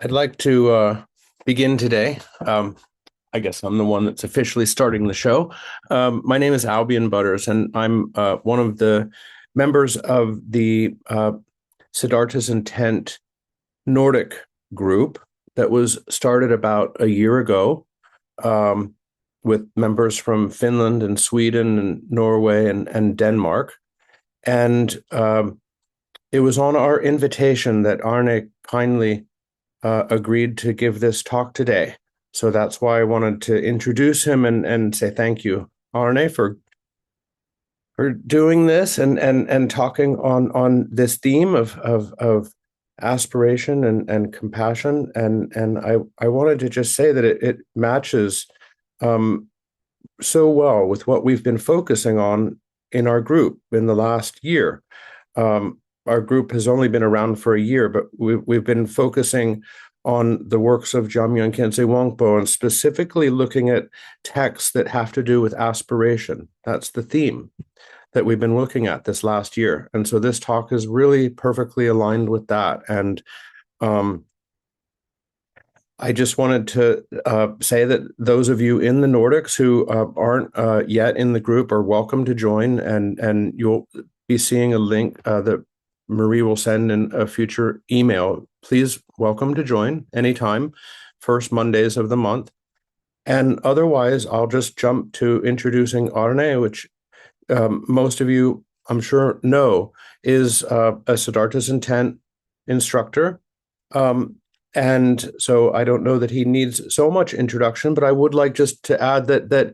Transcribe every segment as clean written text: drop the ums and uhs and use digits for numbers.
I'd like to begin today. I guess I'm the one that's officially starting the show. My name is Albion Butters, and I'm one of the members of the Siddhartha's Intent Nordic group that was started about a year ago um, with members from Finland and Sweden and Norway and Denmark. And it was on our invitation that Arne kindly agreed to give this talk today. So that's why I wanted to introduce him and say thank you, Arne, for doing this and talking on this theme of aspiration and compassion. And I wanted to just say that it matches um, so well with what we've been focusing on in our group in the last year. Our group has only been around for a year, but we've been focusing on the works of Jamyang Khyentse Wangpo and specifically looking at texts that have to do with aspiration. That's the theme that we've been looking at this last year. And so this talk is really perfectly aligned with that. And um, I just wanted to say that those of you in the Nordics who aren't yet in the group are welcome to join, and you'll be seeing a link that Marie will send in a future email. Please welcome to join anytime, first Mondays of the month. And otherwise, I'll just jump to introducing Arne, which most of you, I'm sure, know is a Siddhartha's Intent instructor. Um, and so I don't know that he needs so much introduction, but I would like just to add that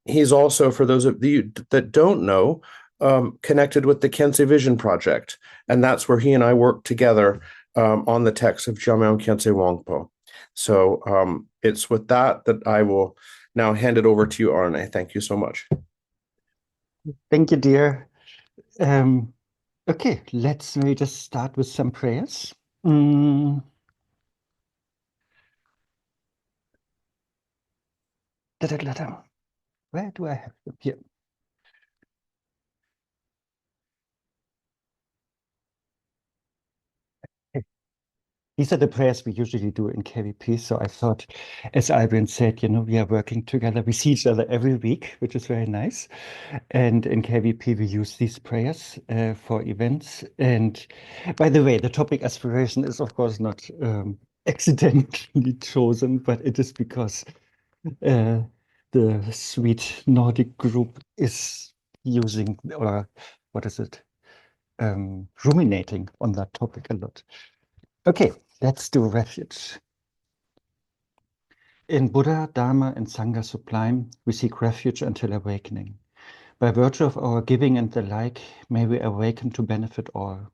he's also, for those of you that don't know, connected with the Khyentse Vision Project, and that's where he and I work together on the text of Jamyang Khyentse Wangpo. So it's with that that I will now hand it over to you, Arne. Thank you so much. Thank you, dear. Okay, let's maybe just start with some prayers. Mm. Where do I have them? Here. Okay. These are the prayers we usually do in KVP. So I thought, as Albion said, we are working together. We see each other every week, which is very nice. And in KVP, we use these prayers for events. And by the way, the topic aspiration is, of course, not accidentally chosen, but it is because uh, the sweet Nordic group is using, or what is it, ruminating on that topic a lot. Okay, let's do refuge. In Buddha, Dharma, and Sangha sublime, we seek refuge until awakening. By virtue of our giving and the like, may we awaken to benefit all.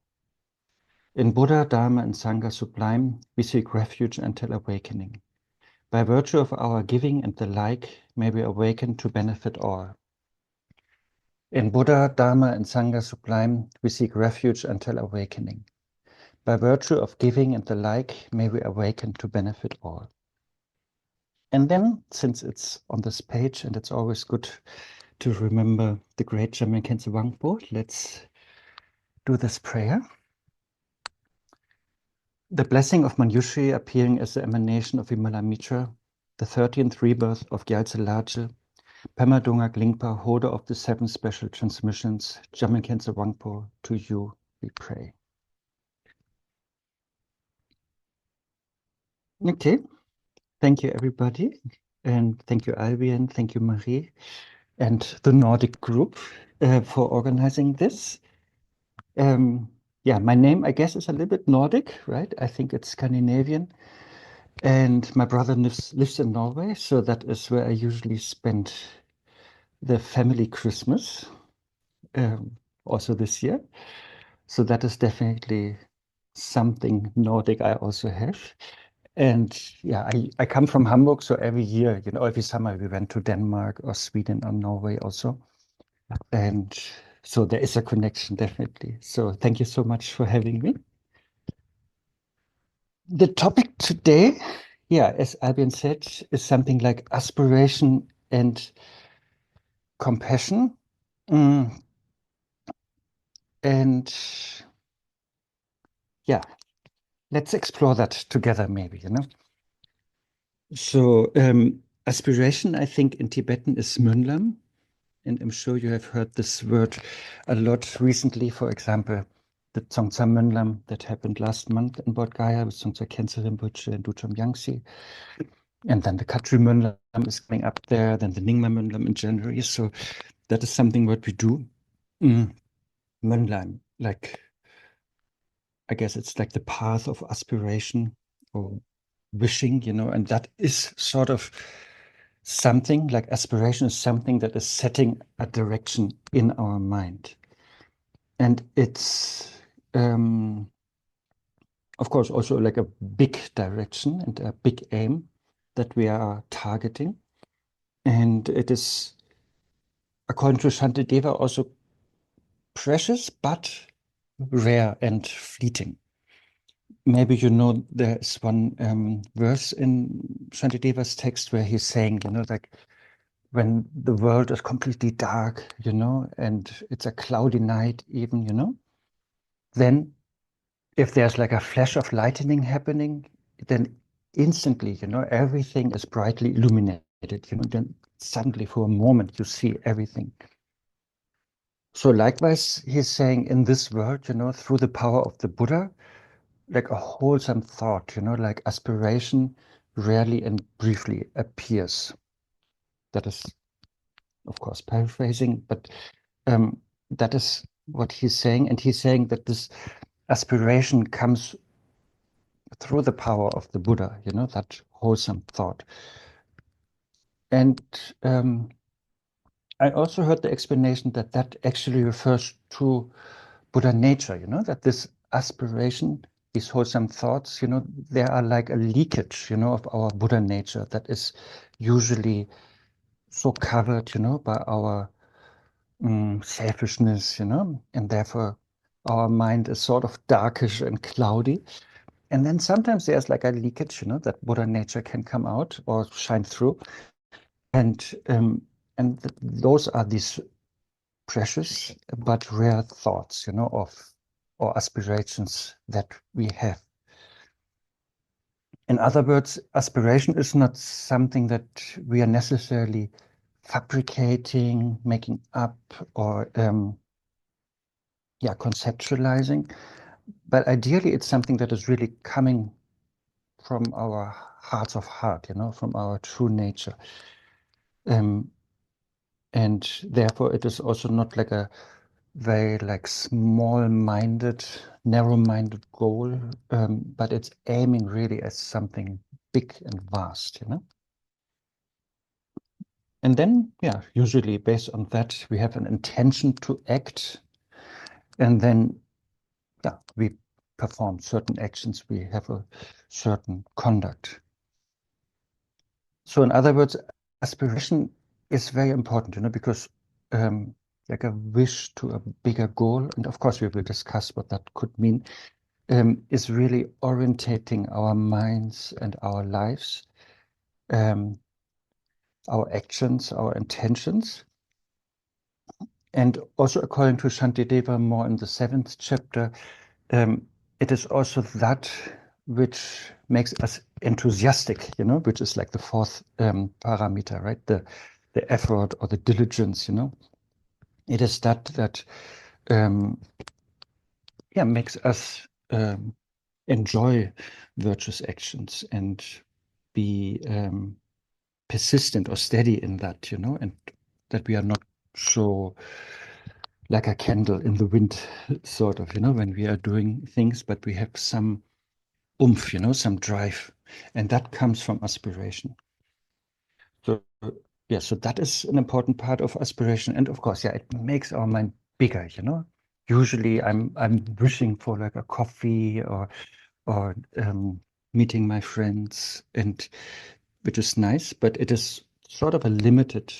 In Buddha, Dharma, and Sangha sublime, we seek refuge until awakening. By virtue of our giving and the like, may we awaken to benefit all. In Buddha, Dharma, and Sangha sublime, we seek refuge until awakening. By virtue of giving and the like, may we awaken to benefit all. And then, since it's on this page and it's always good to remember the great Jamyang Khyentse Wangpo, let's do this prayer. The blessing of Manjushri appearing as the emanation of Vimala Mitra, the 13th rebirth of Gyaltse Laje, Pema Dongak Lingpa, holder of the 7 special transmissions, Jamyang Khyentse Wangpo, to you we pray. Okay, thank you everybody, and thank you Albion, thank you Marie, and the Nordic group for organizing this. Yeah, my name, I guess, is a little bit Nordic, right? I think it's Scandinavian. And my brother lives in Norway, so that is where I usually spend the family Christmas, also this year. So that is definitely something Nordic I also have. And yeah, I come from Hamburg, so every year, every summer we went to Denmark or Sweden or Norway also. And so there is a connection, definitely. So thank you so much for having me. The topic today, yeah, as Albion said, is something like aspiration and compassion. And yeah, let's explore that together, maybe, you know. So, aspiration, I think, in Tibetan is Mönlam. And I'm sure you have heard this word a lot recently. For example, the Tsongtsa Mönlam that happened last month in Bodh Gaya with Tsongtsa Khyentse Rinpoche and Duchom Yangtze. And then the Khatri Mönlam is coming up there, then the Nyingma Mönlam in January. So that is something what we do. Mönlam, like, I guess it's like the path of aspiration or wishing, you know, and that is sort of something like aspiration is something that is setting a direction in our mind. And it's, of course, also like a big direction and a big aim that we are targeting. And it is, according to Shantideva, also precious, but rare and fleeting. Maybe you know there's one verse in Shantideva's text where he's saying, you know, like when the world is completely dark, you know, and it's a cloudy night even, you know, then if there's like a flash of lightning happening, then instantly, you know, everything is brightly illuminated, you know, then suddenly for a moment you see everything. So likewise, he's saying in this world, you know, through the power of the Buddha, like a wholesome thought, you know, like aspiration rarely and briefly appears. That is, of course, paraphrasing, but that is what he's saying. And he's saying that this aspiration comes through the power of the Buddha, you know, that wholesome thought. And I also heard the explanation that that actually refers to Buddha nature, you know, that this aspiration, these wholesome thoughts, you know, they are like a leakage, you know, of our Buddha nature that is usually so covered, you know, by our selfishness, you know, and therefore our mind is sort of darkish and cloudy. And then sometimes there's like a leakage, you know, that Buddha nature can come out or shine through. And those are these precious but rare thoughts, you know, of or aspirations that we have. In other words, aspiration is not something that we are necessarily fabricating, making up, or conceptualizing. But ideally, it's something that is really coming from our hearts of heart, you know, from our true nature. And therefore, it is also not like a very like small-minded, narrow-minded goal, but it's aiming really at something big and vast, you know. And then, yeah, usually based on that, we have an intention to act, and then, yeah, we perform certain actions. We have a certain conduct. So, in other words, aspiration is very important, you know, because like a wish to a bigger goal, and of course, we will discuss what that could mean, is really orientating our minds and our lives, our actions, our intentions. And also, according to Shantideva, more in the 7th chapter, it is also that which makes us enthusiastic, you know, which is like the 4th parameter, right? The effort or the diligence, you know. It is that makes us enjoy virtuous actions and be persistent or steady in that, you know, and that we are not so like a candle in the wind, sort of, you know, when we are doing things, but we have some oomph, you know, some drive, and that comes from aspiration. So, yeah, so that is an important part of aspiration, and of course, yeah, it makes our mind bigger, you know. Usually, I'm wishing for like a coffee or meeting my friends, and which is nice, but it is sort of a limited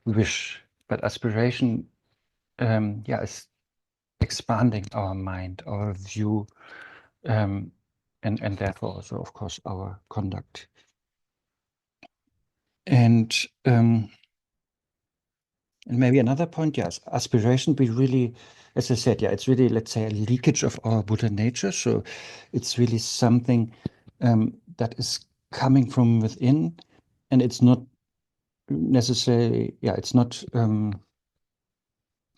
wish. But aspiration, is expanding our mind, our view, and therefore also, of course, our conduct. And And maybe another point, yes, aspiration, we really, as I said, yeah, it's really, let's say, a leakage of our Buddha nature. So it's really something that is coming from within, and it's not necessarily, yeah, it's not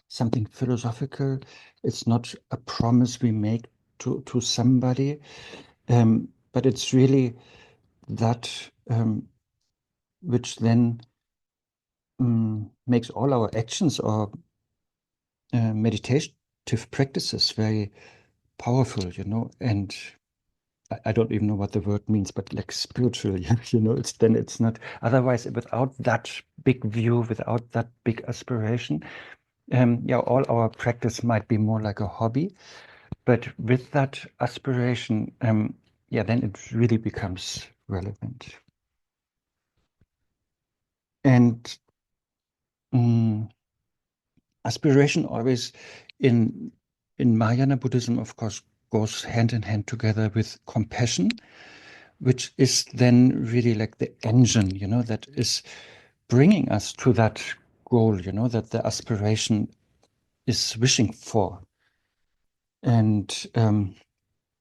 something philosophical. It's not a promise we make to somebody, but it's really that which then makes all our actions or meditative practices very powerful, and I don't even know what the word means, but like spiritual, it's not, otherwise without that big view, without that big aspiration, yeah, all our practice might be more like a hobby, but with that aspiration, yeah, then it really becomes relevant. And aspiration always in Mahayana Buddhism, of course, goes hand in hand together with compassion, which is then really like the engine, that is bringing us to that goal, that the aspiration is wishing for. And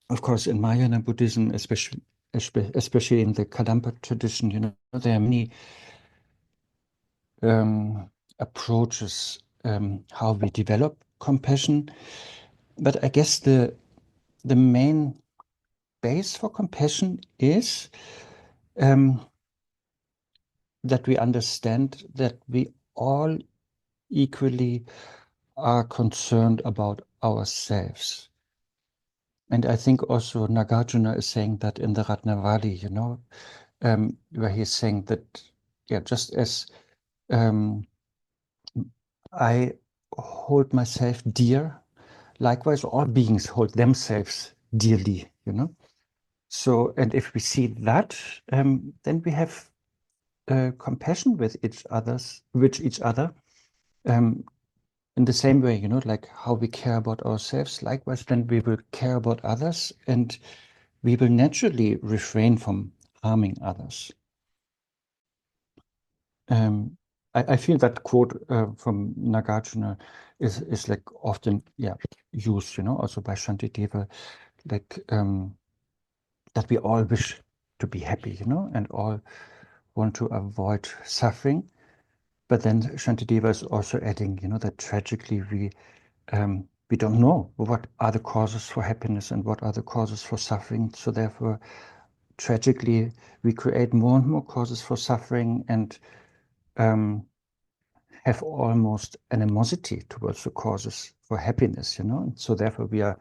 of course, in Mahayana Buddhism, especially in the Kadampa tradition, there are many approaches how we develop compassion. But I guess the main base for compassion is that we understand that we all equally are concerned about ourselves. And I think also Nagarjuna is saying that in the Ratnavali, where he's saying that, yeah, just as I hold myself dear, likewise all beings hold themselves dearly. So, and if we see that, then we have compassion with each other, in the same way, like how we care about ourselves, likewise, then we will care about others, and we will naturally refrain from harming others. I feel that quote from Nagarjuna is like often, yeah, used, also by Shantideva, like that we all wish to be happy, and all want to avoid suffering. But then Shantideva is also adding, that tragically we don't know what are the causes for happiness and what are the causes for suffering. So therefore, tragically, we create more and more causes for suffering and have almost animosity towards the causes for happiness, And so therefore, we are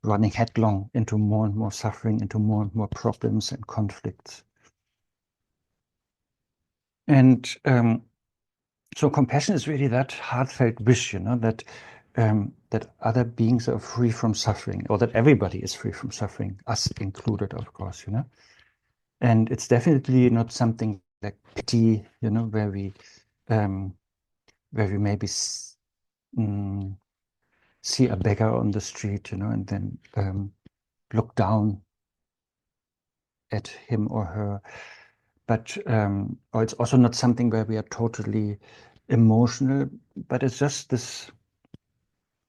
running headlong into more and more suffering, into more and more problems and conflicts. And so compassion is really that heartfelt wish, that other beings are free from suffering, or that everybody is free from suffering, us included, of course, And it's definitely not something like pity, where we maybe see a beggar on the street, and then look down at him or her. But or it's also not something where we are totally emotional, but it's just this,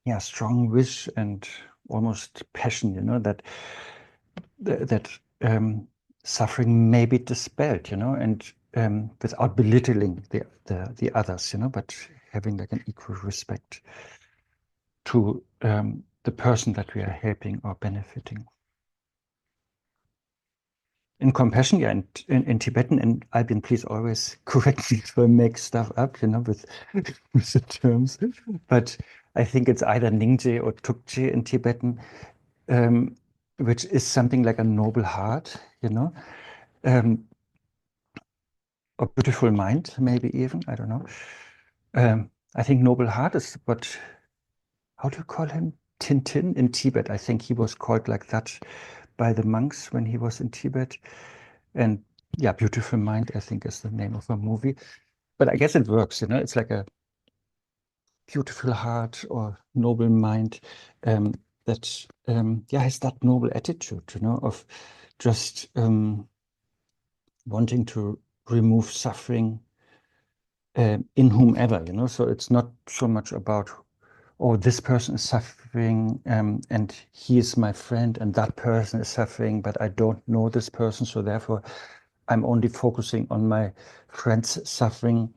yeah, strong wish and almost passion, that suffering may be dispelled, and without belittling the others, but having like an equal respect to the person that we are helping or benefiting. In compassion, yeah, in Tibetan and Albion, please always correct me if I make stuff up, with the terms. But I think it's either Ningje or Tukje in Tibetan, which is something like a noble heart, or beautiful mind, maybe even, I don't know. I think noble heart is how do you call him? Tintin in Tibet. I think he was called like that by the monks when he was in Tibet. And yeah, Beautiful Mind, I think, is the name of a movie. But I guess it works, It's like a beautiful heart or noble mind that yeah, has that noble attitude, of just wanting to remove suffering in whomever, so it's not so much about, oh, this person is suffering, and he is my friend, and that person is suffering, but I don't know this person, so therefore I'm only focusing on my friend's suffering.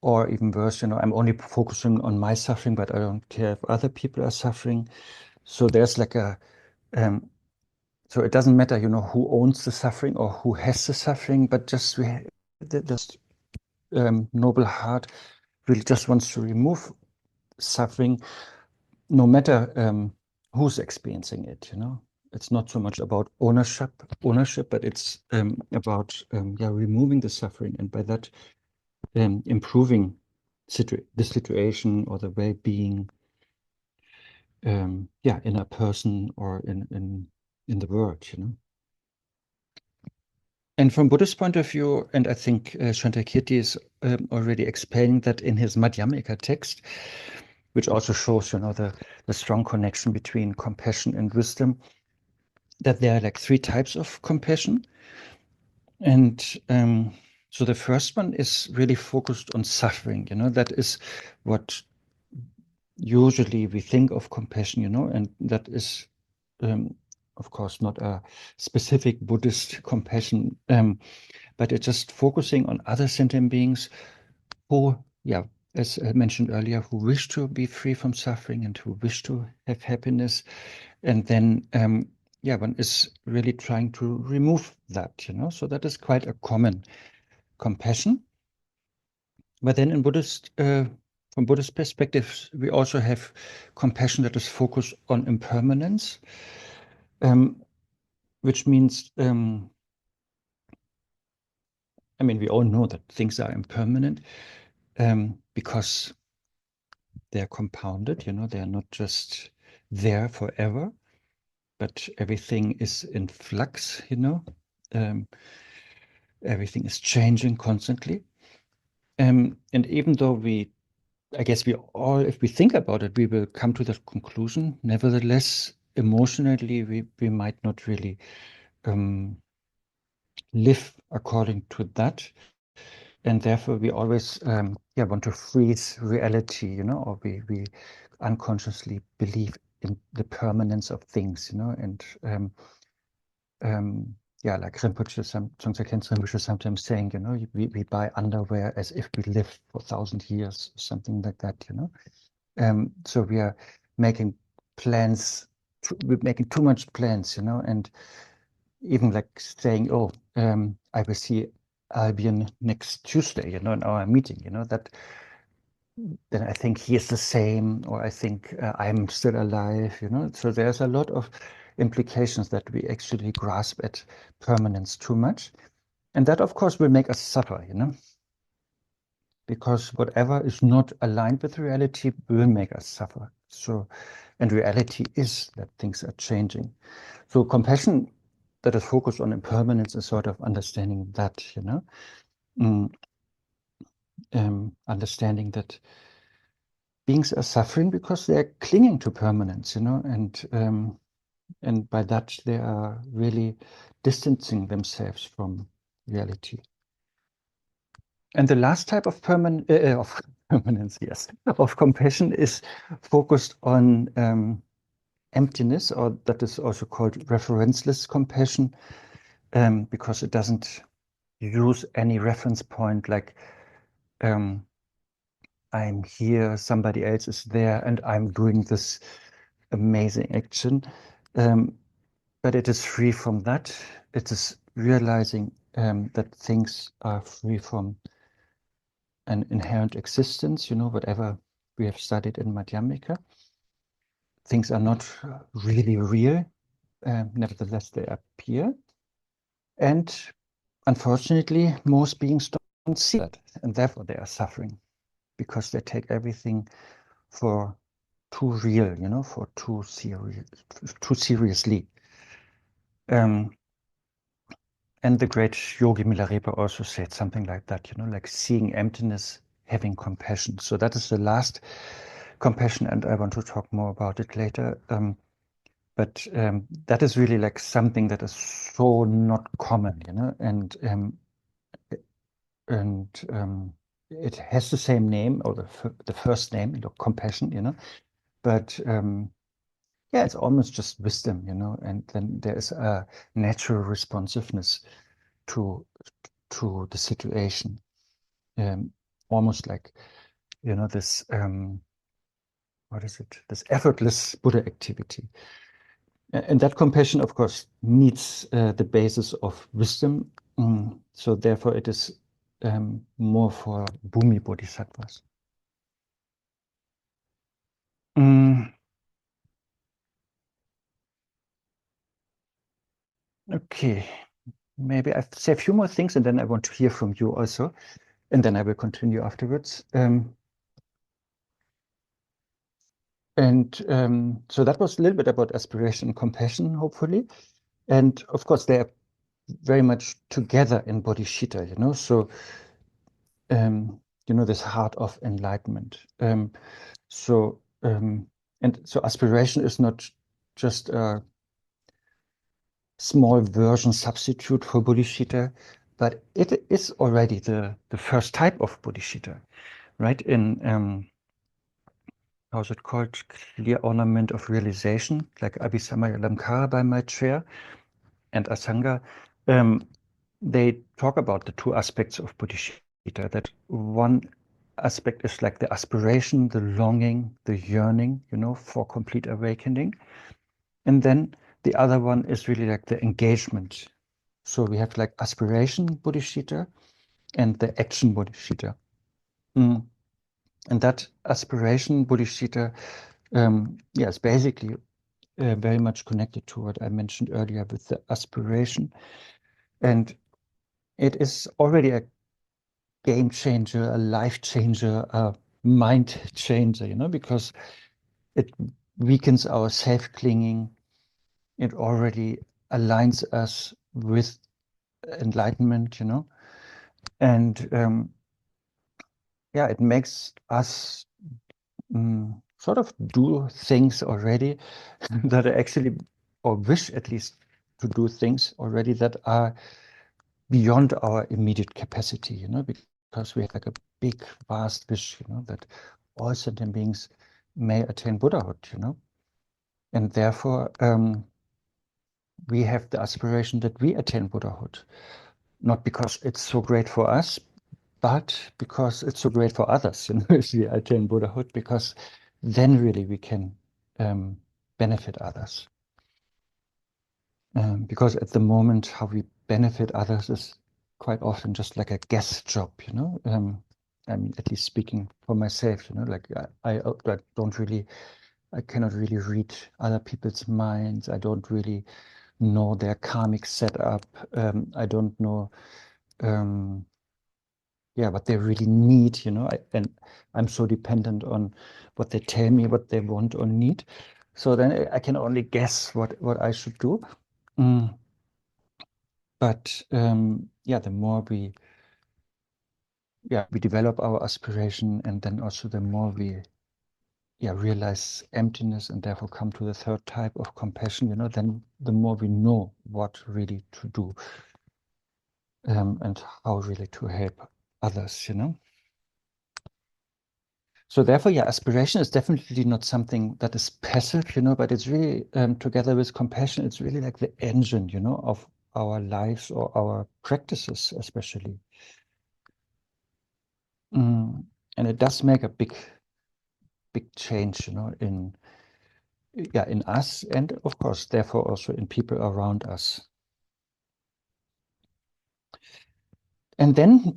Or even worse, I'm only focusing on my suffering, but I don't care if other people are suffering. So there's like so it doesn't matter, who owns the suffering or who has the suffering, but just this noble heart really just wants to remove suffering, no matter who's experiencing it. It's not so much about ownership, but it's about removing the suffering, and by that improving the situation or the well-being, in a person or in the world. And from Buddhist point of view, and I think Shantakirti is already explaining that in his Madhyamika text, which also shows, the strong connection between compassion and wisdom, that there are like three types of compassion. And so the first one is really focused on suffering, that is what usually we think of compassion, and that is, of course, not a specific Buddhist compassion, but it's just focusing on other sentient beings who, as I mentioned earlier, who wish to be free from suffering and who wish to have happiness. And then, one is really trying to remove that, so that is quite a common compassion. But then from Buddhist perspective, we also have compassion that is focused on impermanence, which means, we all know that things are impermanent because they're compounded, they are not just there forever, but everything is in flux, everything is changing constantly. And even though I guess if we think about it, we will come to that conclusion. Nevertheless, emotionally, we might not really live according to that. And therefore, we always want to freeze reality, or we unconsciously believe in the permanence of things, and like Rinpoche, Songtse Khenchen Rinpoche sometimes saying, we buy underwear as if we live for 1,000 years, something like that, So we are making plans, we're making too much plans, and even like saying, oh, I will see Albion next Tuesday, in our meeting, that then I think he is the same, or I think I'm still alive, So there's a lot of implications that we actually grasp at permanence too much. And that, of course, will make us suffer, because whatever is not aligned with reality will make us suffer. So, and reality is that things are changing. So compassion that is focused on impermanence is sort of understanding that, mm, understanding that beings are suffering because they are clinging to permanence, and by that they are really distancing themselves from reality. And the last type of of permanence, yes, of compassion is focused on emptiness, or that is also called referenceless compassion, because it doesn't use any reference point like I'm here, somebody else is there, and I'm doing this amazing action. But it is free from that. It is realizing that things are free from an inherent existence, whatever we have studied in Madhyamika. Things are not really real. Nevertheless, they appear. And unfortunately, most beings don't see that, and therefore they are suffering because they take everything for too real, for too seriously. And the great Yogi Milarepa also said something like that, like seeing emptiness, having compassion. So that is the last compassion, and I want to talk more about it later. But that is really like something that is so not common, and it has the same name, or the first name, compassion, but yeah, it's almost just wisdom, and then there is a natural responsiveness to the situation, um, almost like this what is it? This effortless Buddha activity. And that compassion, of course, needs the basis of wisdom. So therefore, it is more for Bhumi Bodhisattvas. Mm, okay, maybe I say a few more things, and then I want to hear from you also, and then I will continue afterwards. And so that was a little bit about aspiration and compassion, hopefully. And of course, they are very much together in bodhicitta, so this heart of enlightenment. And so aspiration is not just a small version substitute for bodhicitta, but it is already the first type of bodhicitta, right? In how's it called? Clear ornament of realization, like Abhisamaya Lamkara by Maitreya and Asanga. They talk about the two aspects of bodhicitta, that one aspect is like the aspiration, the longing, the yearning, for complete awakening. And then the other one is really like the engagement. So we have like aspiration bodhicitta and the action bodhicitta. And that aspiration bodhicitta, is basically very much connected to what I mentioned earlier with the aspiration. And it is already a game changer, a life changer, a mind changer, because it weakens our self-clinging. It already aligns us with enlightenment, and yeah, it makes us sort of do things already that are actually, or wish at least to do things already that are beyond our immediate capacity, because we have like a big, vast wish, that all sentient beings may attain Buddhahood, and therefore we have the aspiration that we attain Buddhahood, not because it's so great for us, but because it's so great for others, if we attain Buddhahood, because then really we can benefit others. Because at the moment, how we benefit others is quite often just like a guess job, I mean, at least speaking for myself, like I don't really, I cannot really read other people's minds. I don't really know their karmic setup. I don't know, yeah, what they really need, and I'm so dependent on what they tell me, what they want or need. So then I can only guess what I should do. But yeah, the more we develop our aspiration, and then also the more we realize emptiness and therefore come to the third type of compassion, then the more we know what really to do, and how really to help others, So therefore, aspiration is definitely not something that is passive, but it's really, together with compassion, it's really like the engine, of our lives or our practices, especially. And it does make a big change, in us, and of course, therefore also in people around us. And then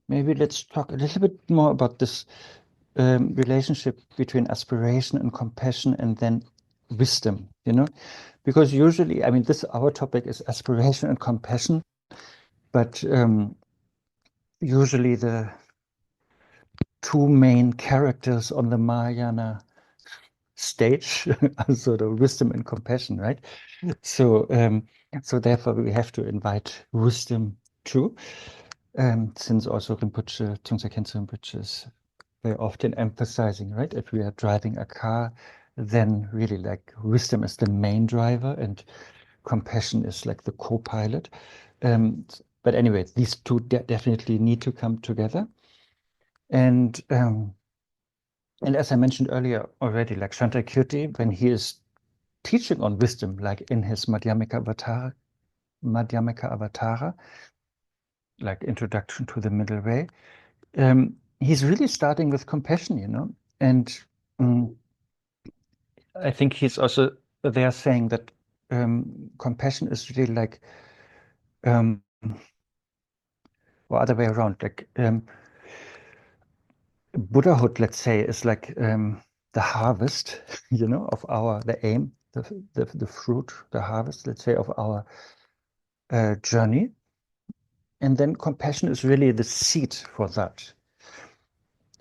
maybe let's talk a little bit more about this relationship between aspiration and compassion, and then wisdom, because usually, I mean, our topic is aspiration and compassion, but usually the two main characters on the Mahayana stage are sort of wisdom and compassion, right? So therefore we have to invite wisdom too, since also Rinpoche, Tongsa Khyentse Rinpoche is very often emphasizing, right? If we are driving a car, then really like wisdom is the main driver and compassion is like the co-pilot. but anyway, these two definitely need to come together. And as I mentioned earlier already, like Shantakirti, when he is teaching on wisdom, like in his Madhyamika Avatara, like Introduction to the Middle Way, he's really starting with compassion, you know. And I think he's also there saying that compassion is really like, or other way around, like Buddhahood, let's say, is like the harvest, you know, of the aim, the fruit, the harvest, let's say, of our journey. And then compassion is really the seed for that.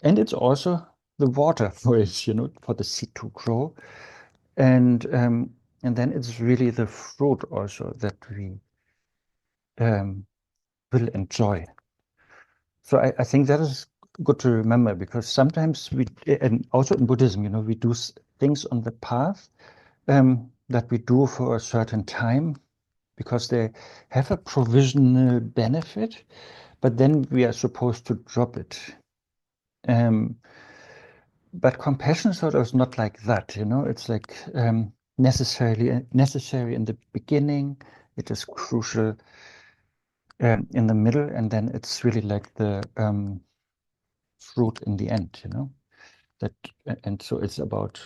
And it's also the water for it, you know, for the seed to grow. And then it's really the fruit also that we will enjoy. So I think that is good to remember, because sometimes and also in Buddhism, you know, we do things on the path that we do for a certain time because they have a provisional benefit, but then we are supposed to drop it. But compassion sort of is not like that, you know. It's like necessary in the beginning. It is crucial in the middle, and then it's really like the fruit in the end, you know. That and so it's about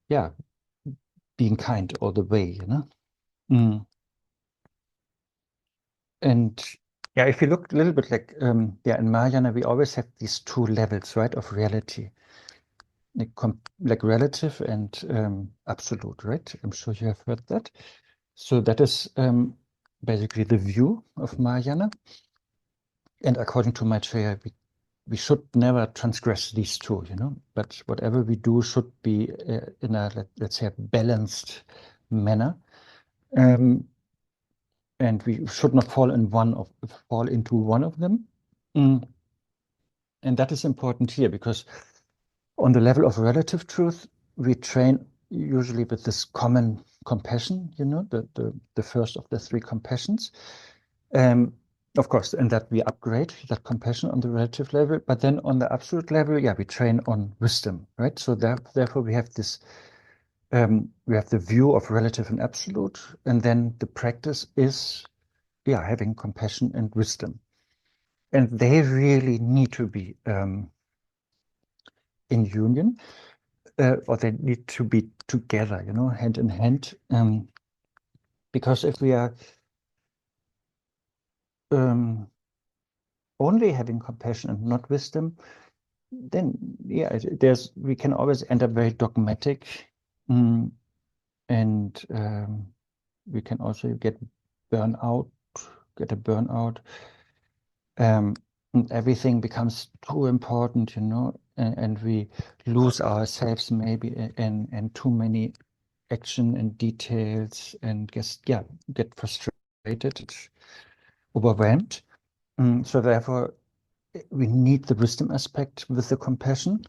yeah, being kind all the way, you know. Mm. And yeah, if you look a little bit like in Mahayana, we always have these two levels, right, of reality. Like relative and absolute, right? I'm sure you have heard that. So that is basically the view of Mahayana. And according to Maitreya, we should never transgress these two, you know, but whatever we do should be in a, let's say, a balanced manner. And we should not fall into one of them. Mm. And that is important here, because on the level of relative truth, we train usually with this common compassion, you know, the first of the three compassions. Of course, and that we upgrade that compassion on the relative level, but then on the absolute level, yeah, we train on wisdom, right? So therefore, we have this, we have the view of relative and absolute, and then the practice is, yeah, having compassion and wisdom, and they really need to be in union, or they need to be together, you know, hand in hand, because if we are um, only having compassion and not wisdom, then yeah, we can always end up very dogmatic, mm, and we can also burnout, get a burnout. And everything becomes too important, you know, and we lose ourselves maybe in too many action and details, and get frustrated, overwhelmed. So therefore, we need the wisdom aspect with the compassion.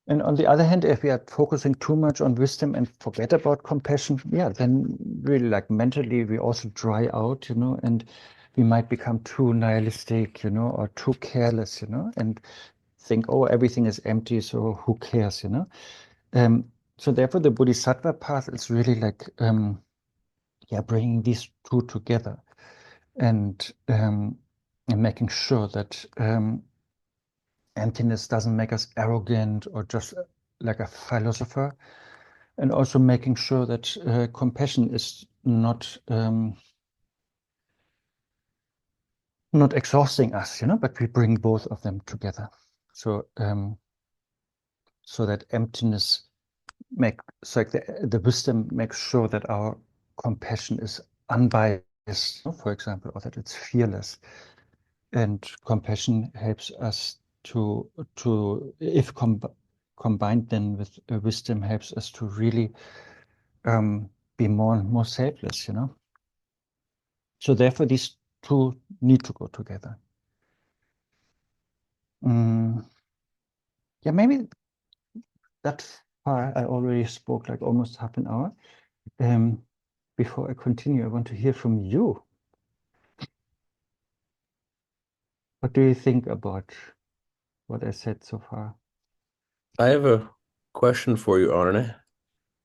And on the other hand, if we are focusing too much on wisdom and forget about compassion, yeah, then really like mentally we also dry out, you know, and we might become too nihilistic, you know, or too careless, you know, and think, oh, everything is empty, so who cares, you know? So therefore, the Bodhisattva path is really like, bringing these two together, and making sure that emptiness doesn't make us arrogant or just like a philosopher, and also making sure that compassion is not exhausting us, you know, but we bring both of them together. So so that emptiness like the wisdom makes sure that our compassion is unbiased, for example, or that it's fearless. And compassion helps us if combined then with wisdom, helps us to really be more and more selfless, you know. So therefore, these two need to go together. Mm, yeah, maybe that far I already spoke like almost half an hour. Um, before I continue, I want to hear from you. What do you think about what I said so far? I have a question for you, Arne.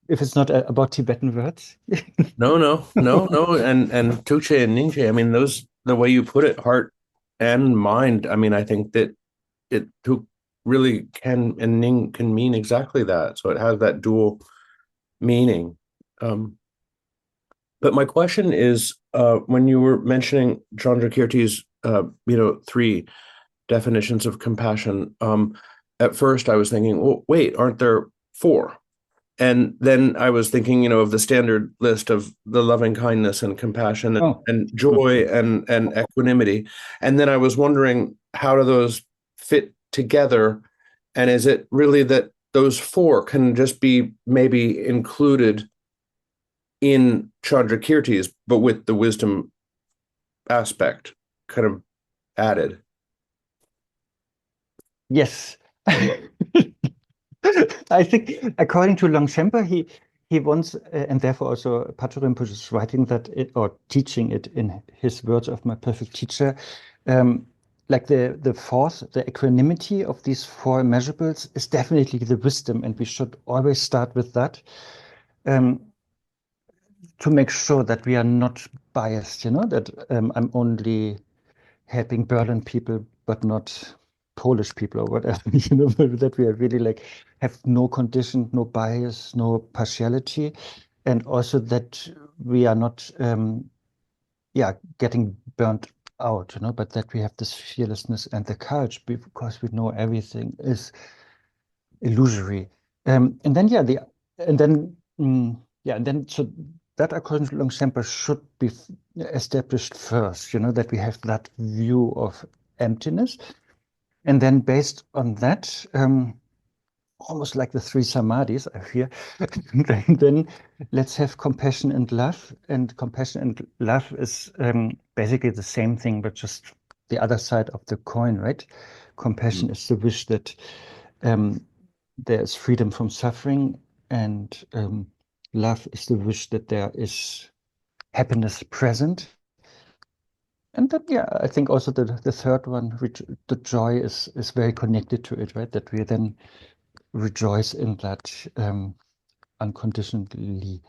If it's not about Tibetan words. No. And Tuche and Ningche, I mean, those, the way you put it, heart and mind, I mean, I think that it Tuk really can and Ning can mean exactly that. So it has that dual meaning. Um, but my question is, when you were mentioning Chandrakirti's, three definitions of compassion, at first I was thinking, well, wait, aren't there four? And then I was thinking, of the standard list of the loving kindness and compassion Oh, and joy and equanimity. And then I was wondering, how do those fit together? And is it really that those four can just be maybe included in Chandrakirti's, but with the wisdom aspect kind of added? yes. I think according to Longchenpa, he wants, and therefore also Patrul Rinpoche is writing that or teaching it in his words of my perfect teacher. Um, like the fourth, the equanimity of these four immeasurables is definitely the wisdom, and we should always start with that um, to make sure that we are not biased. That I'm only helping Berlin people, but not Polish people or whatever, that we are really like have no condition, no bias, no partiality, and also that we are not, yeah, getting burnt out, but that we have this fearlessness and the courage because we know everything is illusory. And then, yeah, and then, yeah, and then so that according to Longchenpa should be established first, that we have that view of emptiness. And then based on that, almost like the three samadhis, I fear, then let's have compassion and love. And compassion and love is basically the same thing, but just the other side of the coin, right? Compassion is the wish that um, there is freedom from suffering, and love is the wish that there is happiness present. And then, yeah, I think also the third one, which the joy is very connected to it, right? That we then rejoice in that unconditionally.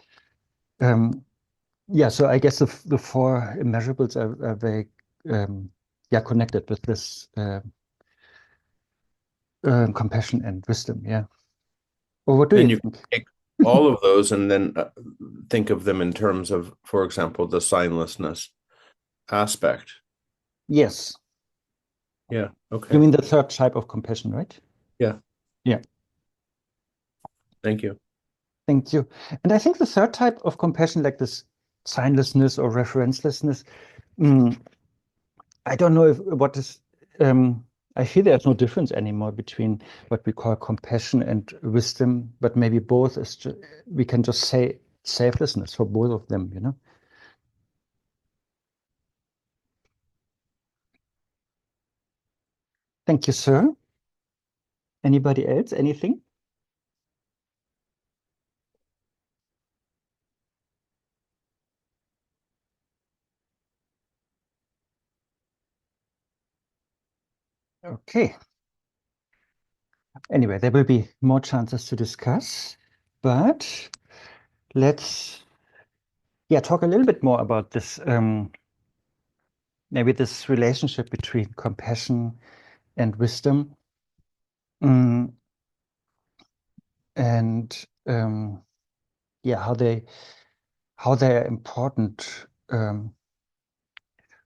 Um, yeah, so I guess the four immeasurables are very yeah, connected with this compassion and wisdom. Yeah. Or what do you And you think? take all of those and then think of them in terms of, for example, the signlessness aspect. Yes. Yeah. You Okay. mean the third type of compassion, right? Yeah. Yeah. Thank you. Thank you. And I think the third type of compassion, like this signlessness or referencelessness, mm, I don't know if what is. I feel there's no difference anymore between what we call compassion and wisdom, but maybe both is we can just say selflessness for both of them. Thank you, sir. Anybody else? Anything? Okay. Anyway, there will be more chances to discuss, but let's yeah talk a little bit more about this maybe this relationship between compassion and wisdom. Mm, and yeah, how they are important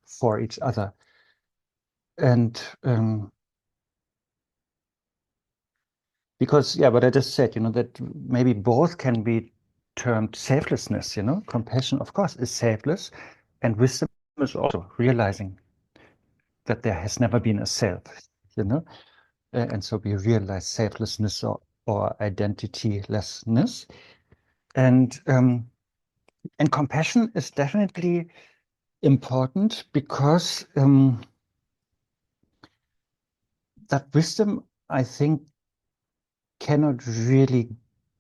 for each other. And because, yeah, what I just said, that maybe both can be termed selflessness, compassion, of course, is selfless, and wisdom is also realizing that there has never been a self, you know, and so we realize selflessness or identitylessness, and compassion is definitely important because that wisdom, I think, cannot really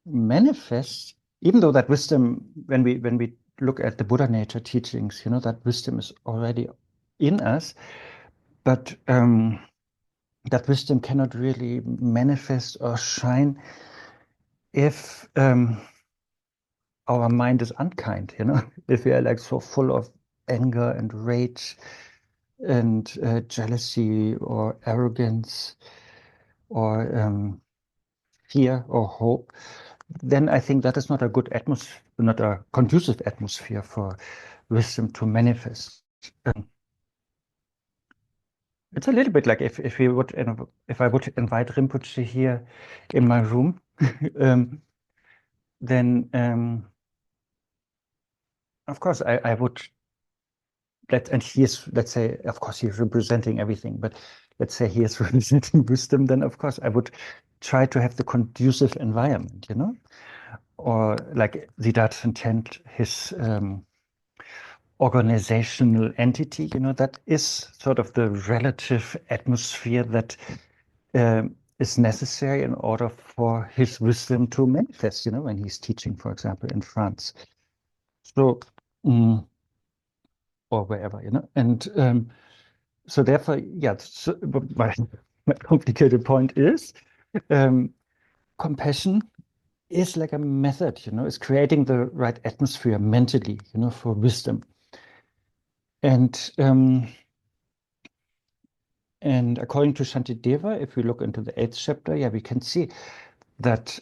manifest, even though that wisdom, when we look at the Buddha nature teachings, that wisdom is already in us, but that wisdom cannot really manifest or shine if our mind is unkind, if we are like so full of anger and rage and jealousy or arrogance or fear or hope, then I think that is not a good atmosphere, not a conducive atmosphere for wisdom to manifest. It's a little bit like if I would invite Rinpoche here in my room, then of course I would and let's say, of course, he's representing everything, but let's say he is representing wisdom, then of course I would try to have the conducive environment, or like Siddhartha intend his organizational entity, that is sort of the relative atmosphere that is necessary in order for his wisdom to manifest, when he's teaching, for example, in France. So, or wherever, and so therefore, yeah, so my complicated point is compassion is like a method, it's creating the right atmosphere mentally, for wisdom. And according to Shantideva, if we look into the 8th chapter, yeah, we can see that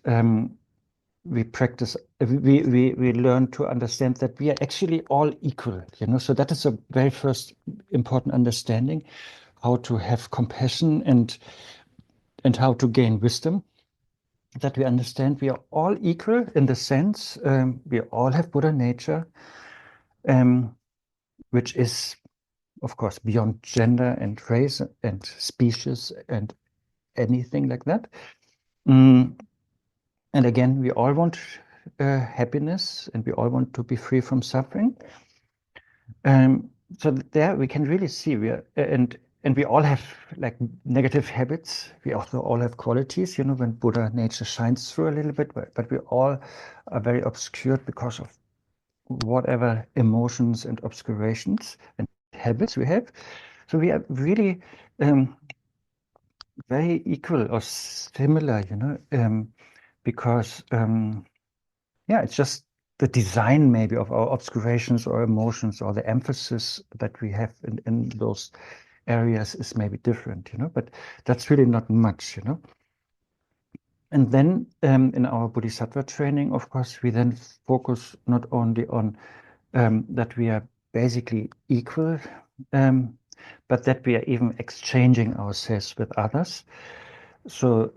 we practice, we learn to understand that we are actually all equal, So that is a very first important understanding, how to have compassion and how to gain wisdom. That we understand we are all equal in the sense we all have Buddha nature, which is, of course, beyond gender and race and species and anything like that. And again, we all want happiness, and we all want to be free from suffering. So there we can really see and we all have like negative habits. We also all have qualities, when Buddha nature shines through a little bit, but we all are very obscured because of whatever emotions and obscurations and habits we have. So we are really very equal or similar, because yeah, it's just the design maybe of our obscurations or emotions or the emphasis that we have in those areas is maybe different, but that's really not much, And then in our Bodhisattva training, of course, we then focus not only on that we are basically equal, but that we are even exchanging ourselves with others. So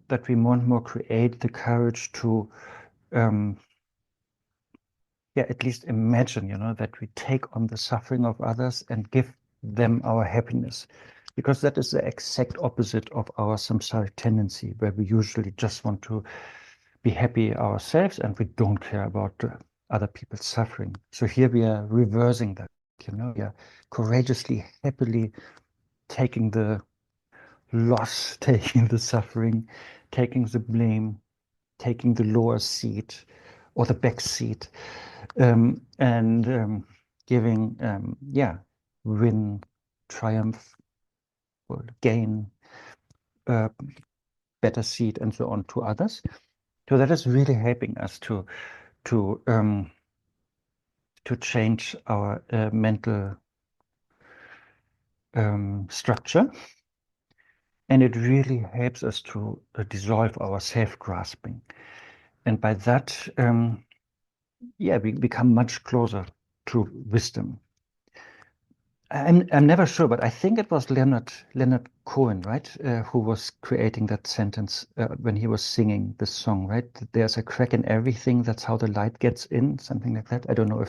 that we more and more create the courage to, yeah, at least imagine, that we take on the suffering of others and give them our happiness. Because that is the exact opposite of our samsaric tendency, where we usually just want to be happy ourselves and we don't care about other people's suffering. So here we are reversing that, we are courageously, happily taking the loss, taking the suffering, taking the blame, taking the lower seat or the back seat, and giving, yeah, win, triumph, or gain, better seat, and so on to others. So that is really helping us to change our mental structure. And it really helps us to dissolve our self-grasping. And by that, yeah, we become much closer to wisdom. I'm never sure, but I think it was Leonard Cohen, right, who was creating that sentence when he was singing this song, right? There's a crack in everything. That's how the light gets in, something like that. I don't know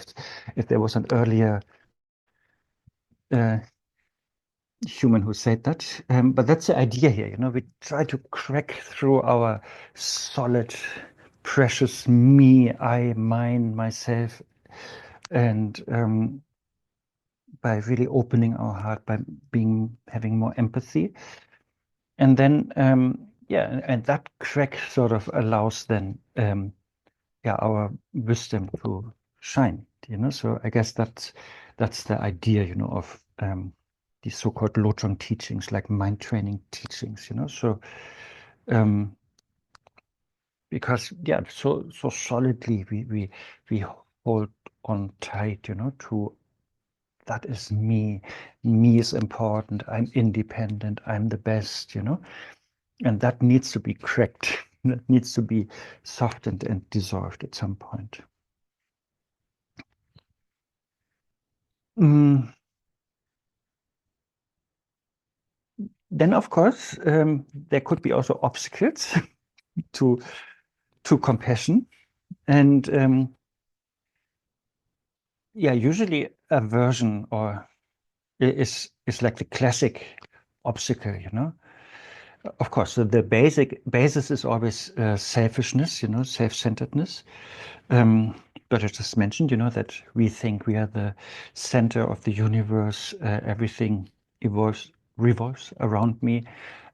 if there was an earlier human who said that, but that's the idea here. We try to crack through our solid, precious me, I, mine, myself, and by really opening our heart, by having more empathy, and then yeah, and that crack sort of allows then yeah, our wisdom to shine. you know. So I guess that's the idea, you know, of these so-called Lojong teachings, like mind training teachings, you know. So because yeah, so solidly we hold on tight, you know, to that is me. Me is important. I'm independent. I'm the best, you know. And that needs to be cracked. That needs to be softened and dissolved at some point. Mm. Then, of course, there could be also obstacles to compassion, and yeah, usually aversion or is like the classic obstacle, you know. Of course, the basis is always selfishness, you know, self-centeredness. But I just mentioned, you know, that we think we are the center of the universe. Everything revolves around me,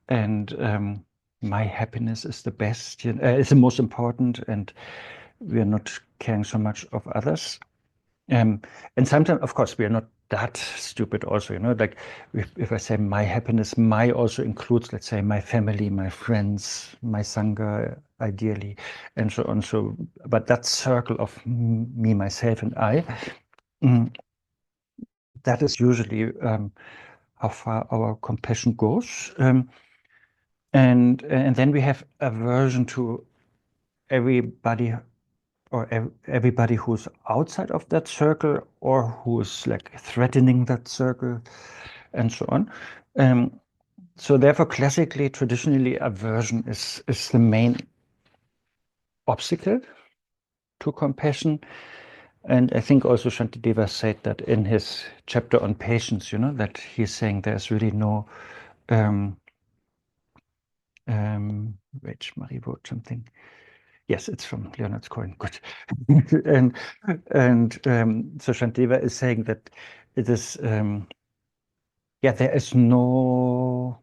and my happiness is the best, you know, is the most important, and we are not caring so much of others. Um, and sometimes, of course, we are not that stupid also, you know, like if I say my happiness, my also includes, let's say, my family, my friends, my Sangha, ideally, and so on. So, but that circle of me, myself, and I, mm, that is usually how far our compassion goes. And then we have aversion to everybody or everybody who's outside of that circle or who's like threatening that circle and so on. So therefore, classically, traditionally, aversion is the main obstacle to compassion. And I think also Shantideva said that in his chapter on patience, you know, that he's saying there's really no, um, wait, Marie wrote something. Yes, it's from Leonard's coin. Good. and so Shantideva is saying that it is, yeah, there is no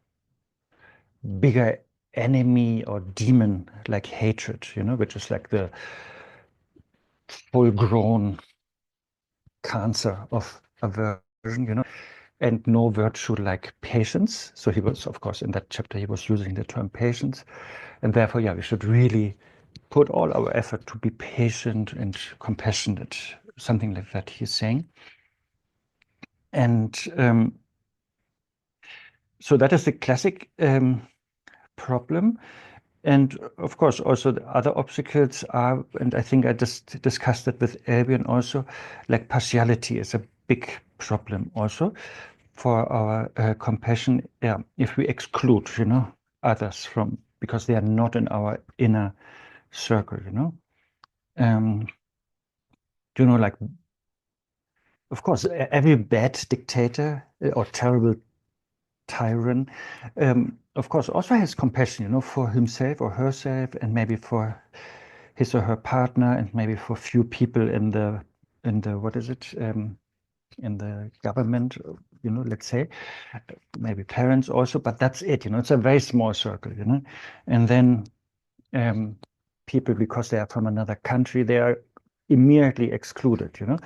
bigger enemy or demon like hatred, you know, which is like the full-grown cancer of aversion, you know, and no virtue like patience. So he was, of course, in that chapter, he was using the term patience. And therefore, yeah, we should really put all our effort to be patient and compassionate, something like that he's saying. And so that is the classic problem. And of course, also the other obstacles are, and I think I just discussed it with Albion also, like partiality is a big problem also for our compassion. Yeah, if we exclude, you know, others from because they are not in our inner circle, you know. Um, you know, like of course, every bad dictator or terrible tyrant, of course, also has compassion, you know, for himself or herself, and maybe for his or her partner, and maybe for few people in the what is it, in the government, you know, let's say, maybe parents also, but that's it, you know, it's a very small circle, you know, and then people, because they are from another country, they are immediately excluded, you know,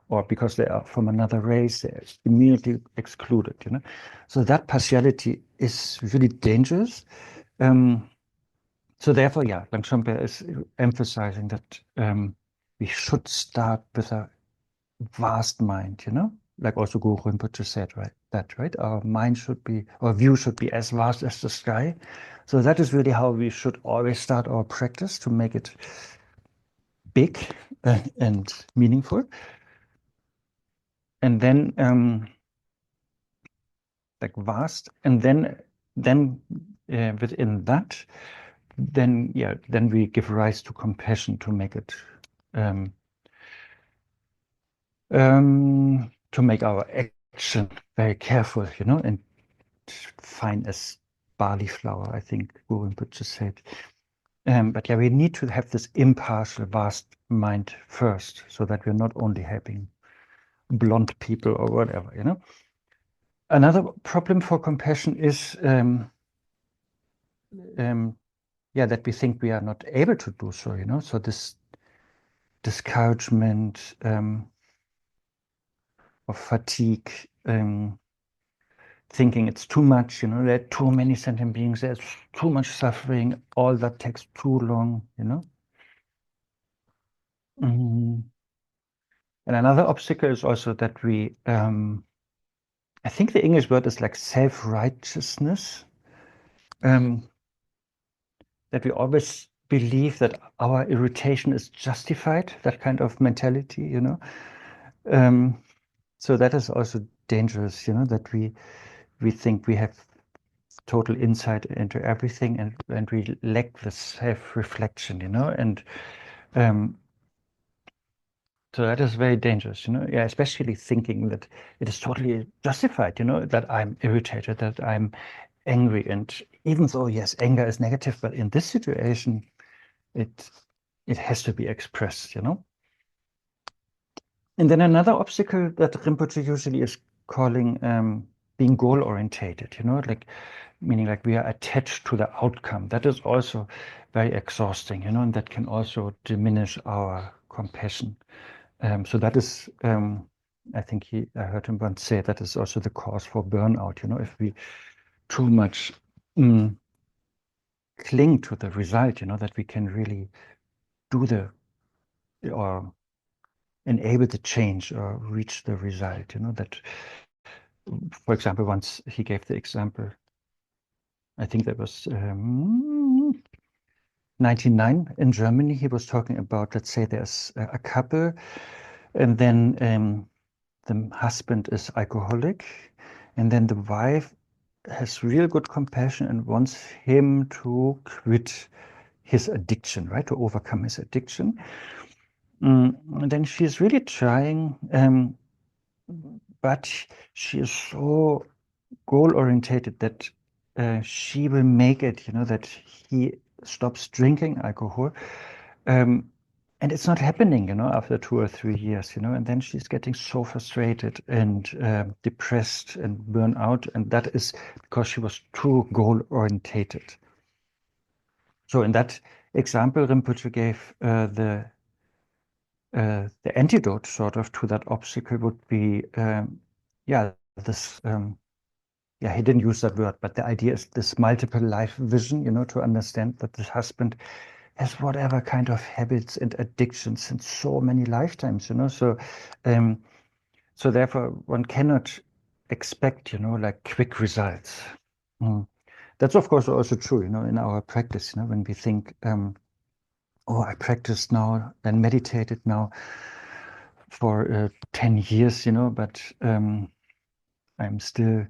or because they are from another race, they're immediately excluded, you know. So that partiality is really dangerous. So therefore, yeah, Langshampa is emphasizing that we should start with a vast mind, you know, like also Guru Rinpoche said, right? That, right? Our mind should be, our view should be as vast as the sky. So that is really how we should always start our practice to make it big and meaningful. And then like vast, and then within that, then yeah, then we give rise to compassion to make it um, to make our action very careful, you know, and fine as barley flour, I think Guru Rinpoche said. But yeah, we need to have this impartial, vast mind first, so that we're not only helping blonde people or whatever, you know. Another problem for compassion is, yeah, that we think we are not able to do so, you know. So this discouragement, of fatigue, thinking it's too much, there are too many sentient beings, there's too much suffering, all that takes too long. Mm. And another obstacle is also that I think the English word is like self-righteousness, that we always believe that our irritation is justified, that kind of mentality. So that is also dangerous, that we think we have total insight into everything, and we lack the self-reflection, and um, so that is very dangerous, yeah, especially thinking that it is totally justified, that I'm irritated, that I'm angry. And even though, yes, anger is negative, but in this situation, it has to be expressed. And then another obstacle that Rinpoche usually is calling being goal orientated, like meaning like we are attached to the outcome. That is also very exhausting, and that can also diminish our compassion. So that is, I think I heard him once say that is also the cause for burnout. If we too much cling to the result, that we can really do or enable the change or reach the result. That, for example, once he gave the example, I think that was 99 in Germany. He was talking about, let's say there's a couple, and then the husband is alcoholic, and then the wife has real good compassion and wants him to quit his addiction, right? To overcome his addiction. And then she's really trying, but she is so goal orientated that she will make it, that he stops drinking alcohol. And it's not happening, after 2 or 3 years, and then she's getting so frustrated and depressed and burnt out. And that is because she was too goal orientated. So in that example, Rinpoche gave the antidote sort of to that obstacle would be, yeah, this, yeah, he didn't use that word, but the idea is this multiple life vision, to understand that this husband has whatever kind of habits and addictions in so many lifetimes, um, so therefore one cannot expect, like quick results. Mm. That's of course also true, in our practice, when we think, oh, I practiced now and meditated now for 10 years, but I'm still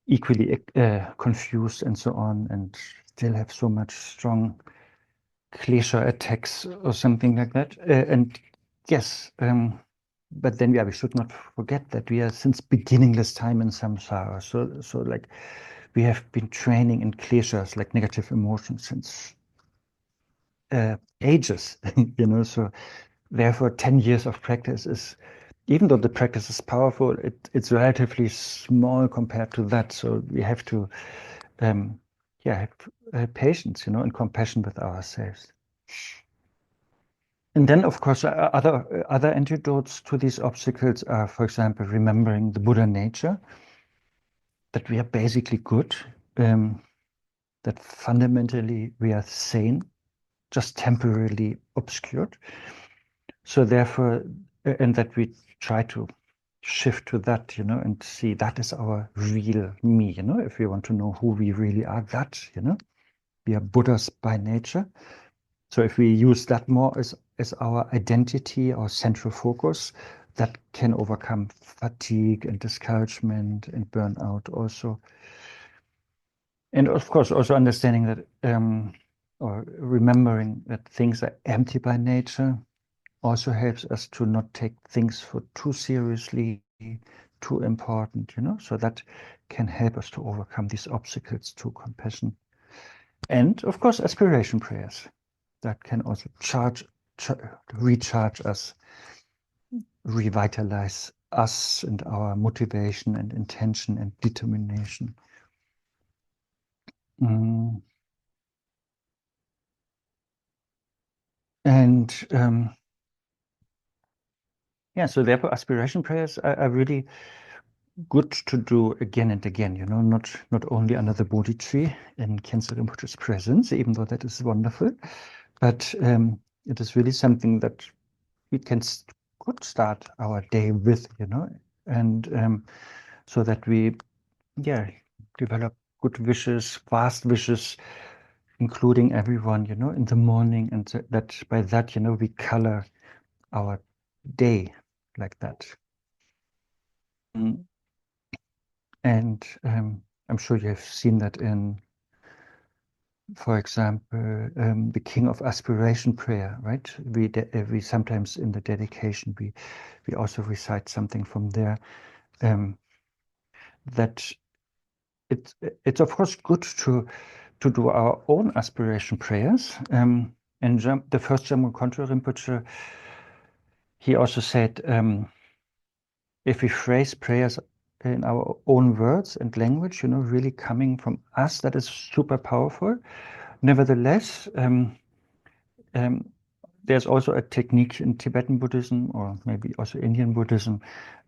equally confused and so on, and still have so much strong klesha attacks or something like that. And yes, but then, yeah, we should not forget that we are since beginningless time in samsara. So like we have been training in kleshas, like negative emotions, since ages, so therefore 10 years of practice is, even though the practice is powerful, it's relatively small compared to that. So we have to, yeah, have patience, and compassion with ourselves. And then, of course, other antidotes to these obstacles are, for example, remembering the Buddha nature, that we are basically good, that fundamentally we are sane, just temporarily obscured. So therefore, and that we try to shift to that, and see that is our real me, if we want to know who we really are, we are Buddhas by nature. So if we use that more as our identity, our central focus, that can overcome fatigue and discouragement and burnout also. And of course, also understanding that, or remembering that things are empty by nature also helps us to not take things for too seriously, too important, so that can help us to overcome these obstacles to compassion. And of course, aspiration prayers that can also recharge us, revitalize us and our motivation and intention and determination. Mm. And yeah, so therefore aspiration prayers are really good to do again and again, not only under the Bodhi tree in Khyentse Rinpoche's presence, even though that is wonderful, but it is really something that we could start our day with, and so that we, yeah, develop good wishes, fast wishes, including everyone, in the morning, and that by that, we color our day like that. And I'm sure you have seen that in, for example, the King of Aspiration prayer, right? We sometimes in the dedication we also recite something from there. That it's of course good to do our own aspiration prayers. And the first Jamgon Kongtrul Rinpoche, he also said, if we phrase prayers in our own words and language, really coming from us, that is super powerful. Nevertheless, there's also a technique in Tibetan Buddhism, or maybe also Indian Buddhism,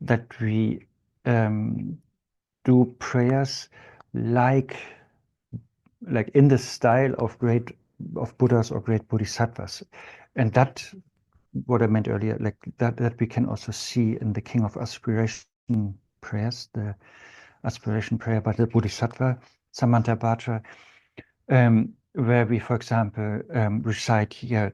that we do prayers like in the style of Buddhas or great bodhisattvas, and that what I meant earlier, like that we can also see in the King of Aspiration prayers, the aspiration prayer by the Bodhisattva Samantabhadra, where we, for example, recite here,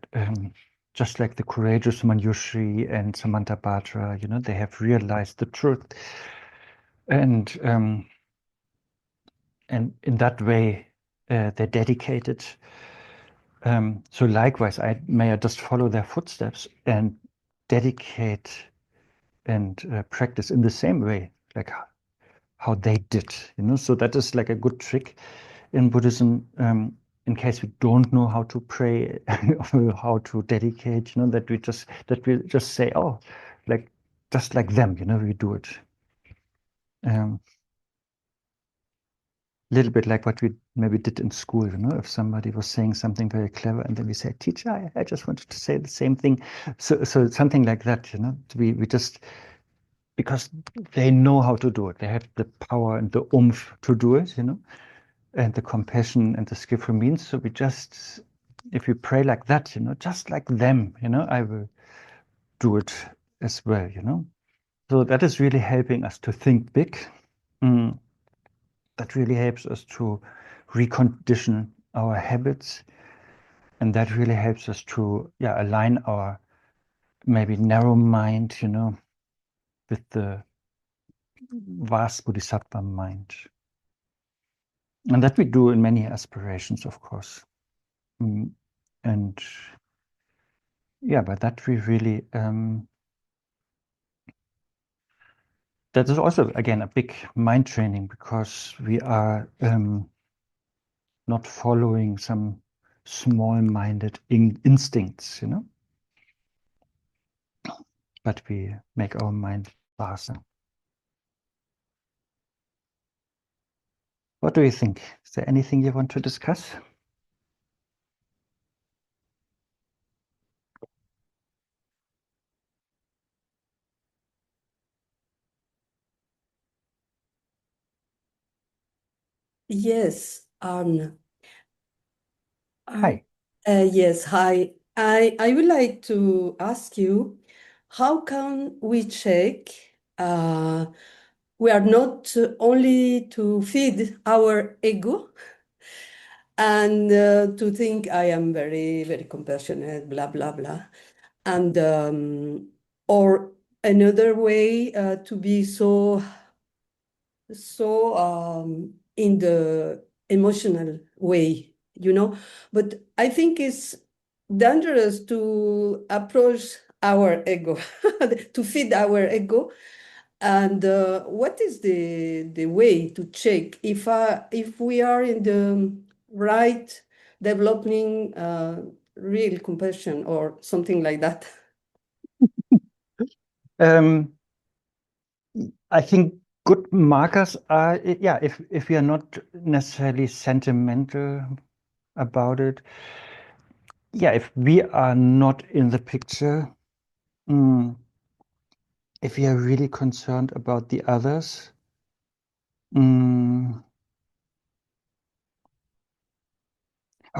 just like the courageous Manjushri and Samantabhadra, they have realized the truth, and in that way, they're dedicated. So likewise, may I just follow their footsteps and dedicate and practice in the same way, like how they did, So that is like a good trick in Buddhism, in case we don't know how to pray, or how to dedicate, that we just say, oh, like just like them, we do it. Little bit like what we maybe did in school, if somebody was saying something very clever, and then we say, teacher, I just wanted to say the same thing. So something like that, we just, because they know how to do it. They have the power and the oomph to do it, and the compassion and the skillful means. So we just, if we pray like that, just like them, I will do it as well, So that is really helping us to think big. That really helps us to recondition our habits. And that really helps us to, align our maybe narrow mind, with the vast bodhisattva mind. And that we do in many aspirations, of course. And yeah, but that we really, that is also, again, a big mind training, because we are not following some small-minded instincts, but we make our mind faster. What do you think? Is there anything you want to discuss? Yes, Arne. Hi. Yes, hi. I would like to ask you, how can we check we are not only to feed our ego and to think I am very, very compassionate, blah, blah, blah. And or another way to be so in the emotional way, but I think it's dangerous to approach our ego, to feed our ego. And what is the way to check if we are in the right developing real compassion or something like that? I think good markers are, if we are not necessarily sentimental about it, if we are not in the picture, if we are really concerned about the others, oh,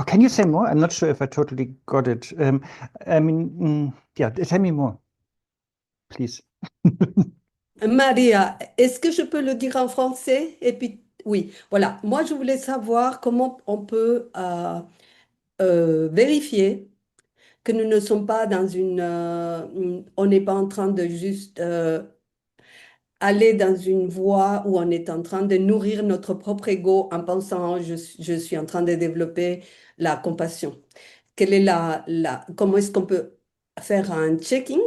can you say more? I'm not sure if I totally got it. I mean, yeah, tell me more, please. Maria, est-ce que je peux le dire en français? Et puis, oui, voilà. Moi, je voulais savoir comment on peut vérifier que nous ne sommes pas dans on n'est pas en train de juste aller dans une voie où on est en train de nourrir notre propre ego en pensant je suis en train de développer la compassion. Quelle est comment est-ce qu'on peut faire un checking,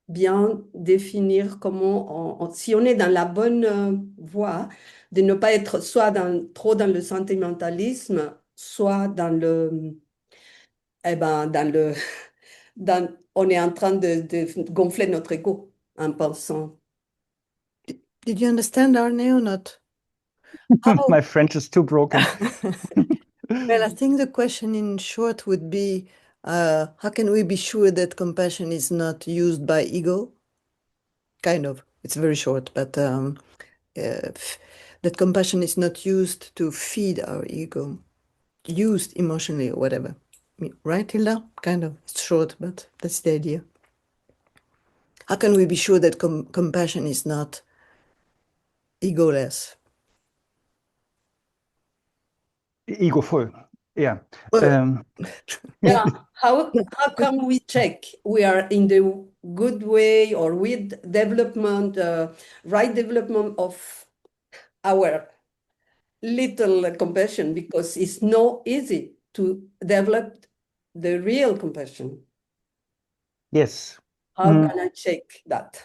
bien définir comment si on est dans la bonne voie, de ne pas être soit trop dans le sentimentalisme, soit dans dans on est en train de gonfler notre ego en pensant. Did you understand, Arne, or not? How? My French is too broken. Well, I think the question in short would be, how can we be sure that compassion is not used by ego? Kind of. It's very short, but that compassion is not used to feed our ego, used emotionally or whatever. Right, Hilda? Kind of. It's short, but that's the idea. How can we be sure that compassion is not egoless? Egoful, yeah. Yeah, how can we check we are in the good way or with development, right development of our little compassion, because it's not easy to develop the real compassion. Yes. How can I check that?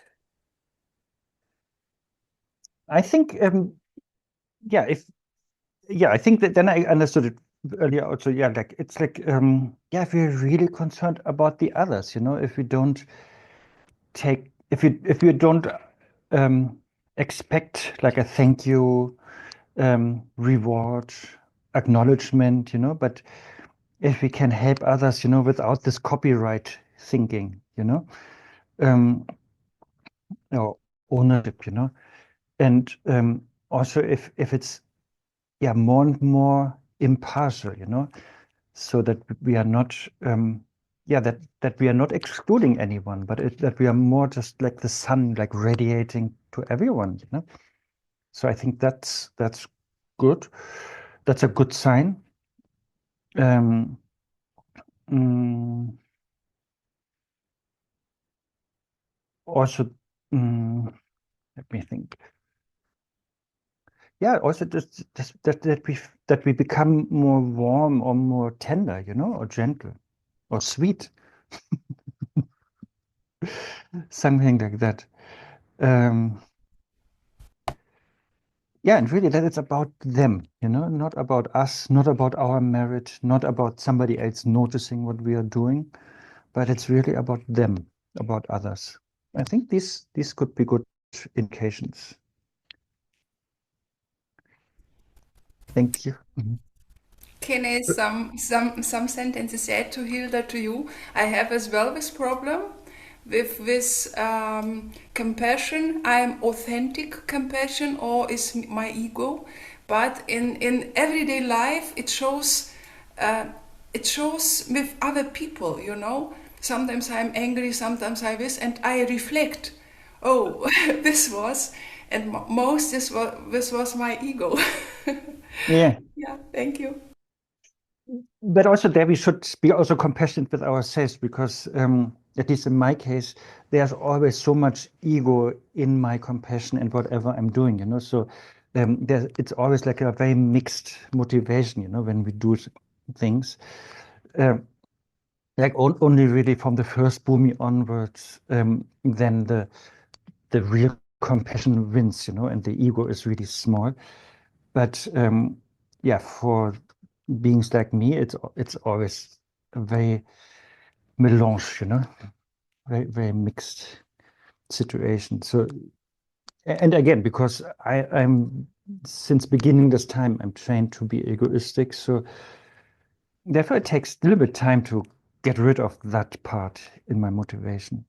I think, yeah, I think that then I understood it earlier also. Yeah, like it's like, yeah, if we're really concerned about the others, if we don't if you don't expect like a thank you, reward, acknowledgement, but if we can help others, without this copyright thinking, or ownership, and also if it's more and more impartial, so that we are not that we are not excluding anyone, but that we are more just like the sun, like radiating to everyone, so I think that's good. That's a good sign. Also, let me think. Yeah, also just that we become more warm or more tender, or gentle or sweet, something like that. Yeah, and really that it's about them, not about us, not about our merit, not about somebody else noticing what we are doing, but it's really about them, about others. I think these could be good indications. Thank you. Can I some sentences add to Hilda to you? I have as well this problem with this compassion. I am authentic compassion, or is my ego? But in everyday life, it shows with other people. Sometimes I'm angry, sometimes I this, and I reflect. Oh, this was, and most this was my ego. Yeah. Yeah. Thank you. But also there we should be also compassionate with ourselves, because at least in my case, there's always so much ego in my compassion and whatever I'm doing, so it's always like a very mixed motivation, when we do things. Like only really from the first Bhumi onwards, then the real compassion wins, and the ego is really small. But yeah, for beings like me, it's always a very melange, very, very mixed situation. So, and again, because I'm since beginning this time, I'm trained to be egoistic. So therefore it takes a little bit of time to get rid of that part in my motivation.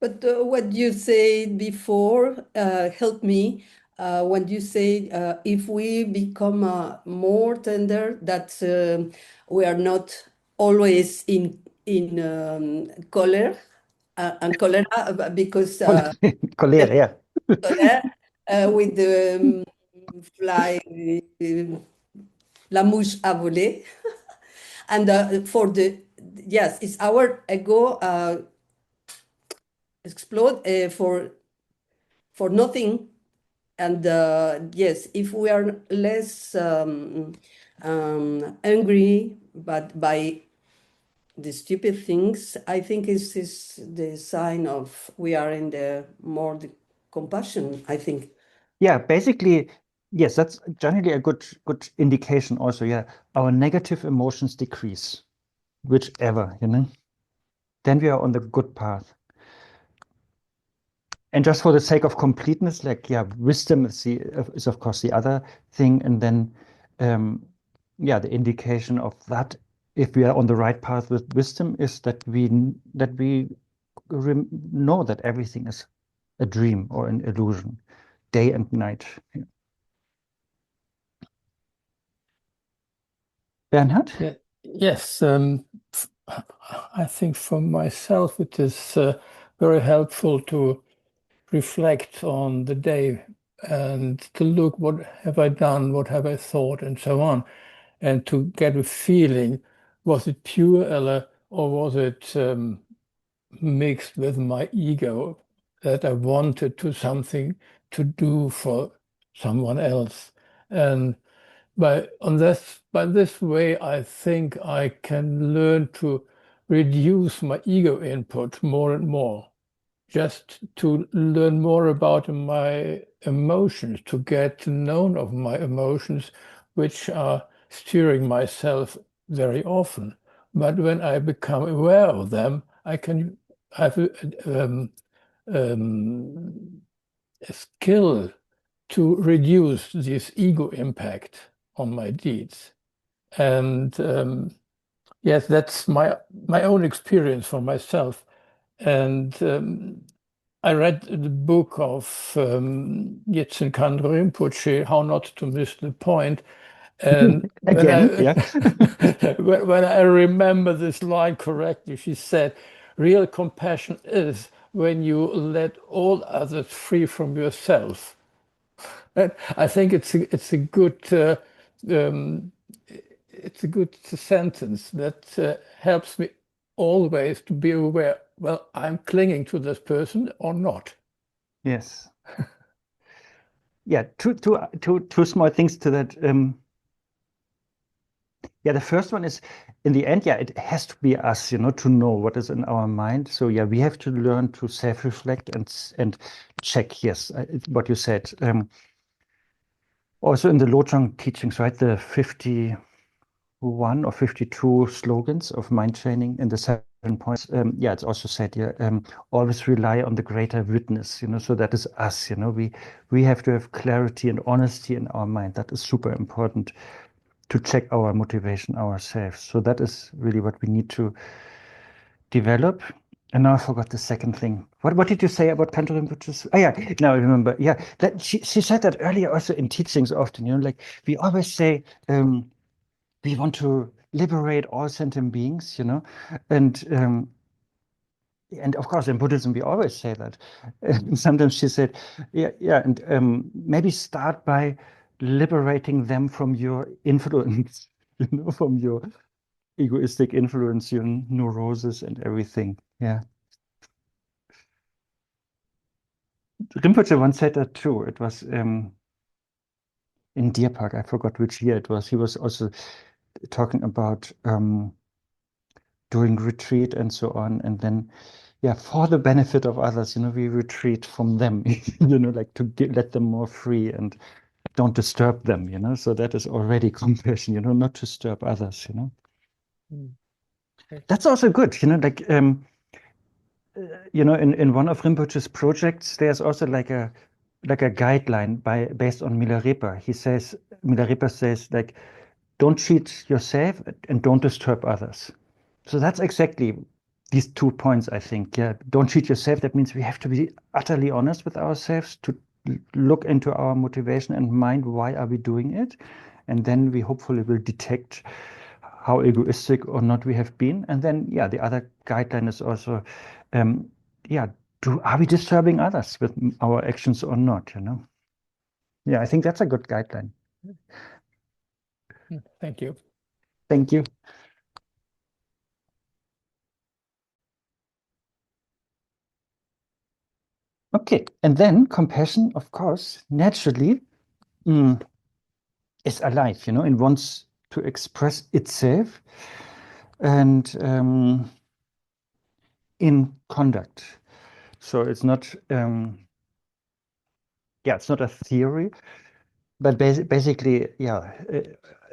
But what you said before helped me. When you say if we become more tender, that we are not always in color and cholera because Colère, yeah. cholera, with the fly, la mouche a volé, and for the yes, it's our ego explode for nothing. And yes, if we are less angry but by the stupid things, I think is the sign of we are in the more the compassion, I think. Yeah, basically, yes, that's generally a good indication also. Yeah, our negative emotions decrease, whichever, then we are on the good path. And just for the sake of completeness, like, yeah, wisdom is of course the other thing. And then, yeah, the indication of that, if we are on the right path with wisdom, is that we know that everything is a dream or an illusion, day and night. Yeah. Bernhard? Yeah, yes, I think for myself it is very helpful to reflect on the day and to look what have I done, what have I thought, and so on, and to get a feeling, was it pure Ella or was it mixed with my ego that I wanted to something to do for someone else. And by this way, I think I can learn to reduce my ego input more and more, just to learn more about my emotions, to get known of my emotions, which are steering myself very often. But when I become aware of them, I can have a skill to reduce this ego impact on my deeds. And yes, that's my own experience for myself. And I read the book of Jetsun Kandro Rinpoche, How Not to Miss the Point. And Again, yeah. when I remember this line correctly, she said, real compassion is when you let all others free from yourself. And I think it's a good sentence that helps me always to be aware. Well, I'm clinging to this person or not. Yes. Yeah, two small things to that. Yeah, the first one is, in the end, yeah, it has to be us, to know what is in our mind. So yeah, we have to learn to self-reflect and check. Yes, what you said. Also in the Lojong teachings, right? The 51 or 52 slogans of mind training in the 7 points. Yeah, it's also said, yeah, always rely on the greater witness. So that is us. We have to have clarity and honesty in our mind. That is super important to check our motivation ourselves. So that is really what we need to develop. And now I forgot the second thing. What did you say about Kanto Rinpoche's? Oh yeah, now I remember. Yeah, she said that earlier also in teachings often. Like we always say we want to liberate all sentient beings, and of course in Buddhism we always say that. And sometimes she said, yeah, and maybe start by liberating them from your influence, from your egoistic influence, your neurosis and everything. Yeah. Rinpoche once said that too. It was in Deer Park. I forgot which year it was. He was also talking about doing retreat and so on. And then, yeah, for the benefit of others, we retreat from them, like to let them more free and don't disturb them, so that is already compassion, not to disturb others, That's also good, like, in one of Rinpoche's projects, there's also like a guideline based on Milarepa. Milarepa says, like, don't cheat yourself and don't disturb others. So that's exactly these 2 points, I think. Yeah, don't cheat yourself. That means we have to be utterly honest with ourselves to look into our motivation and mind. Why are we doing it? And then we hopefully will detect how egoistic or not we have been. And then, yeah, the other guideline is also, yeah, are we disturbing others with our actions or not? Yeah, I think that's a good guideline. Thank you. Thank you. Okay, and then compassion, of course, naturally is alive, and wants to express itself and in conduct. So it's not, it's not a theory, but basically,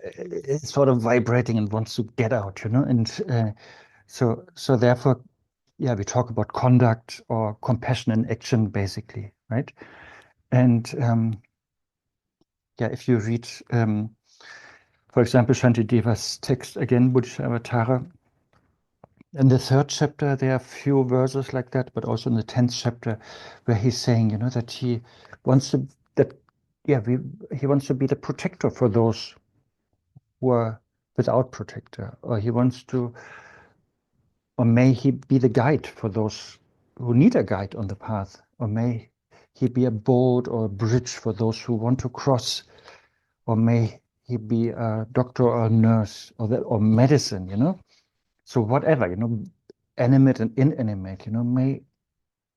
it's sort of vibrating and wants to get out, and so therefore, we talk about conduct or compassion in action, basically, right? And if you read, for example, Shantideva's text again, Buddhist Avatara, in the 3rd chapter, there are a few verses like that, but also in the 10th chapter, where he's saying, that he wants to he wants to be the protector for those who are without protector, or he wants to, or may he be the guide for those who need a guide on the path, or may he be a boat or a bridge for those who want to cross, or may he be a doctor or a nurse or medicine, So whatever, animate and inanimate,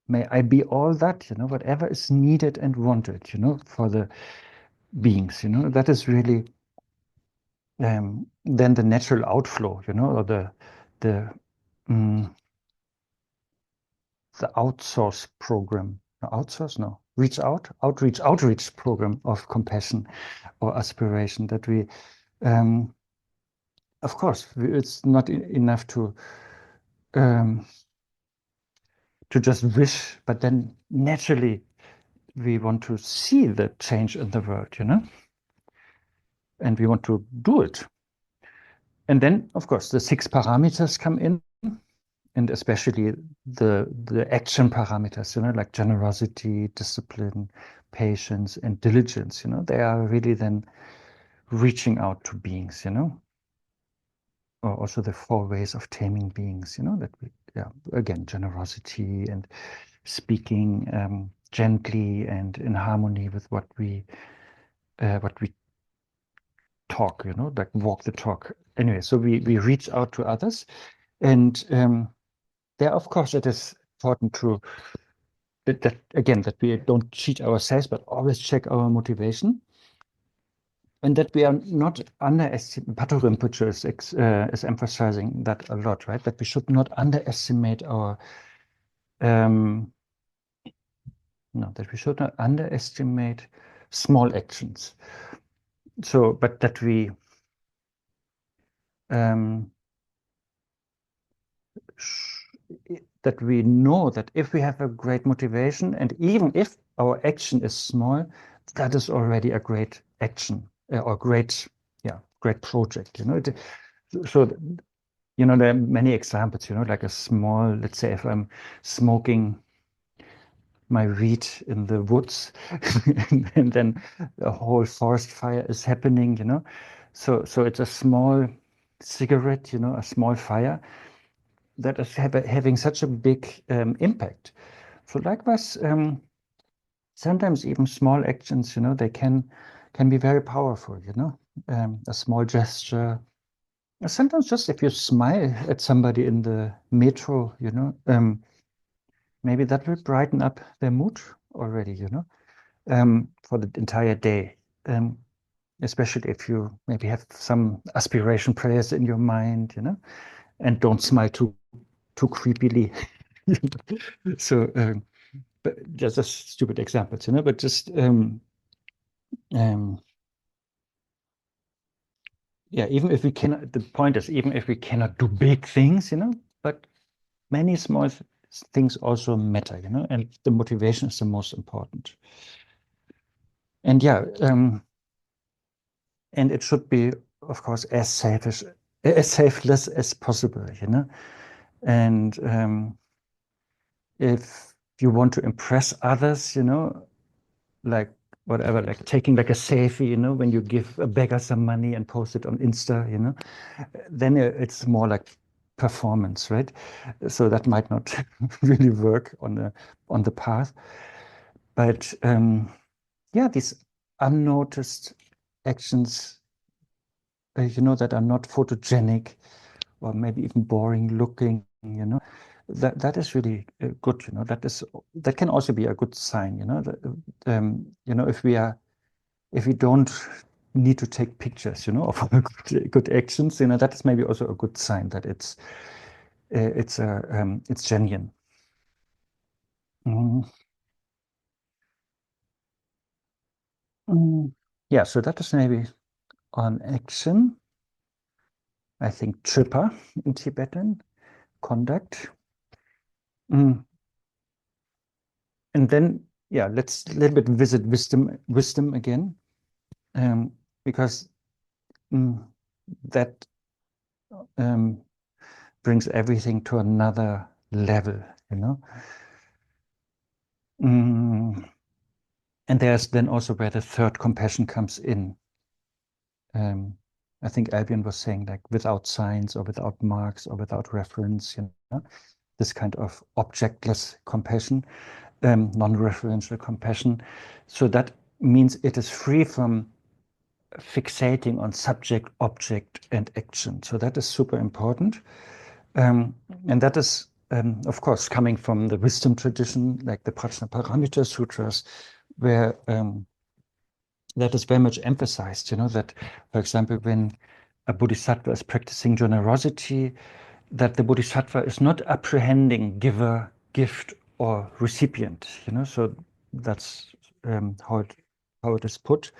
may I be all that, whatever is needed and wanted, for the beings, that is really then the natural outflow, or the outsource program, no, outsource, no, outreach program of compassion or aspiration that we, of course, it's not enough to just wish, but then naturally we want to see the change in the world, and we want to do it. And then, of course, the 6 parameters come in, and especially the action parameters, like generosity, discipline, patience, and diligence, they are really then reaching out to beings, or also the 4 ways of taming beings, that we, again, generosity and speaking gently and in harmony with what we talk, like walk the talk. Anyway, so we reach out to others, and there, of course, it is important to that we don't cheat ourselves, but always check our motivation, and that we are not underestimating. Pato Rinpoche is emphasizing that a lot, right? That we should not underestimate our that we should not underestimate small actions. So, but that we know that if we have a great motivation, and even if our action is small, that is already a great action or great project. So there are many examples. Like a small, let's say, if I'm smoking my weed in the woods, and then a whole forest fire is happening. So it's a small cigarette, a small fire that is having such a big impact. So likewise, sometimes even small actions, they can be very powerful, a small gesture. Sometimes just if you smile at somebody in the metro, maybe that will brighten up their mood already, for the entire day. Especially if you maybe have some aspiration prayers in your mind, and don't smile too creepily. So, but just a stupid example, but just even if we cannot, the point is, even if we cannot do big things, but many small things also matter, and the motivation is the most important. And and it should be, of course, as selfless as possible, And if you want to impress others, like whatever, like taking like a selfie, when you give a beggar some money and post it on Insta, then it's more like performance, right? So that might not really work on the path. But yeah, these unnoticed actions, that are not photogenic or maybe even boring looking, that is really good, that can also be a good sign, if we don't need to take pictures, of our good actions, that is maybe also a good sign that it's genuine. Mm. Yeah, so that is maybe on action. I think tripa in Tibetan, conduct. And then, yeah, let's a little bit visit wisdom again, because that brings everything to another level, And there's then also where the third compassion comes in. I think Albion was saying, like, without signs or without marks or without reference, this kind of objectless compassion, non-referential compassion. So that means it is free from fixating on subject, object, and action. So that is super important. And that is, of course, coming from the wisdom tradition, like the Prajnaparamita Sutras, where that is very much emphasized, that, for example, when a bodhisattva is practicing generosity, that the bodhisattva is not apprehending giver, gift, or recipient, so that's how it is put.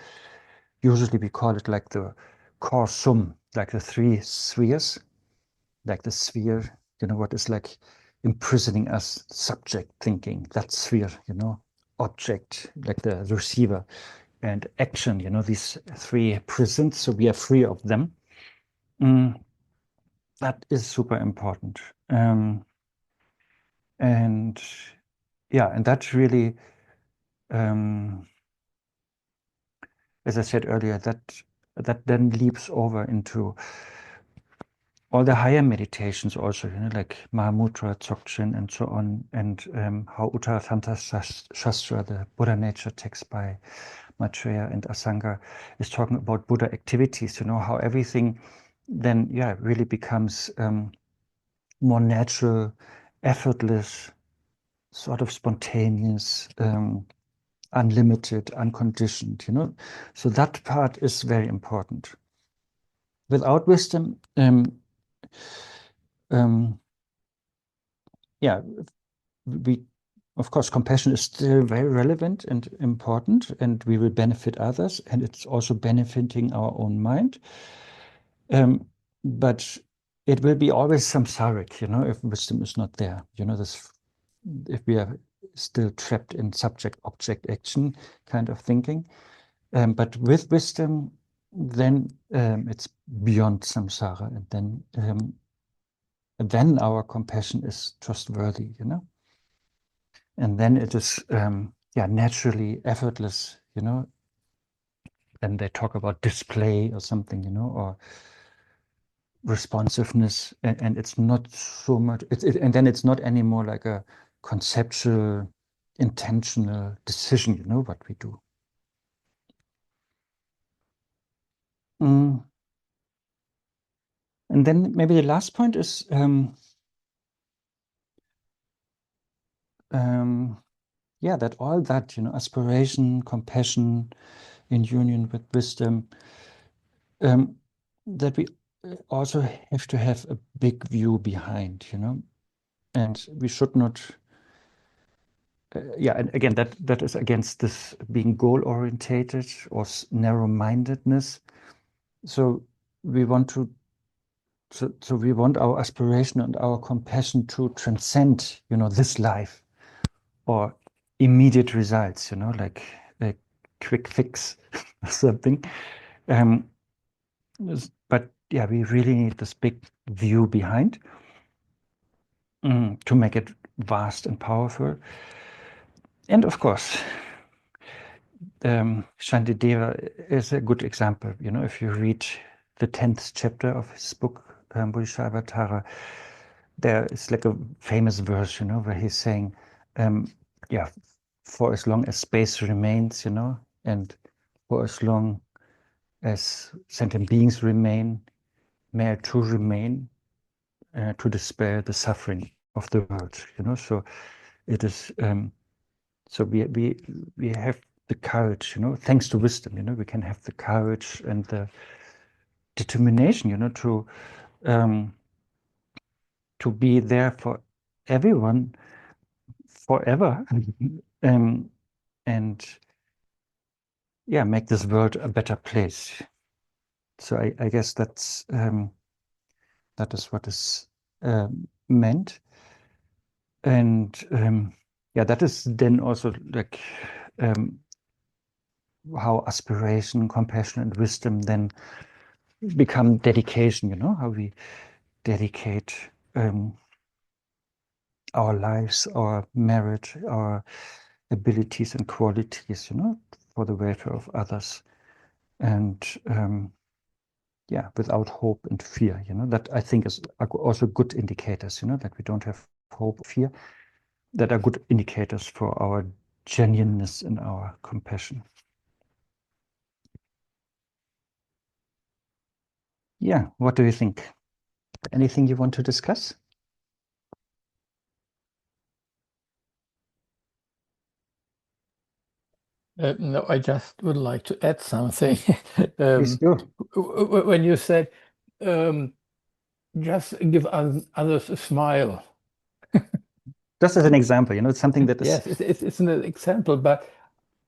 Usually we call it like the core sum, like the three spheres, like the sphere, what is like imprisoning us, subject thinking, that sphere, object, like the receiver, and action, these three prisons, so we are free of them. That is super important. And yeah, and that's really, as I said earlier, that then leaps over into all the higher meditations also, like Mahamudra, Dzogchen, and so on, and how Uttarathanta Shastra, the Buddha nature text by Maitreya and Asanga, is talking about Buddha activities, how everything then, really becomes more natural, effortless, sort of spontaneous, unlimited, unconditioned, So that part is very important. Without wisdom, of course, compassion is still very relevant and important, and we will benefit others, and it's also benefiting our own mind. But it will be always samsaric, if wisdom is not there. If we are still trapped in subject-object action kind of thinking. But with wisdom, then it's beyond samsara, and then our compassion is trustworthy, And then it is, naturally effortless, Then they talk about display or something, or responsiveness, and it's not so much, and then it's not anymore like a conceptual, intentional decision, what we do. And then maybe the last point is, that all that, aspiration, compassion, in union with wisdom, that we also have to have a big view behind, and we should not, and again, that is against this being goal-orientated or narrow-mindedness. So we want we want our aspiration and our compassion to transcend, this life or immediate results, like a quick fix or something. But we really need this big view behind. to make it vast and powerful. And of course, Shantideva is a good example. You know, if you read the 10th chapter of his book, Bodhisattva, there is like a famous verse, you know, where he's saying, yeah, for as long as space remains, you know, and for as long as sentient beings remain, may I too remain to despair the suffering of the world, you know. So it is, so we have the courage, you know, thanks to wisdom, you know, we can have the courage and the determination, you know, to be there for everyone forever, and yeah, make this world a better place. So I guess that is what is meant, and yeah, that is then also like how aspiration, compassion, and wisdom then become dedication. You know, how we dedicate our lives, our merit, our abilities and qualities, you know, for the welfare of others, and yeah, without hope and fear, you know, that I think is also good indicators, you know, that we don't have hope or fear, that are good indicators for our genuineness and our compassion. Yeah, what do you think? Anything you want to discuss? No, I just would like to add something. Please do. When you said, just give others a smile. Just as an example, you know, it's something that is. Yes, it's an example, but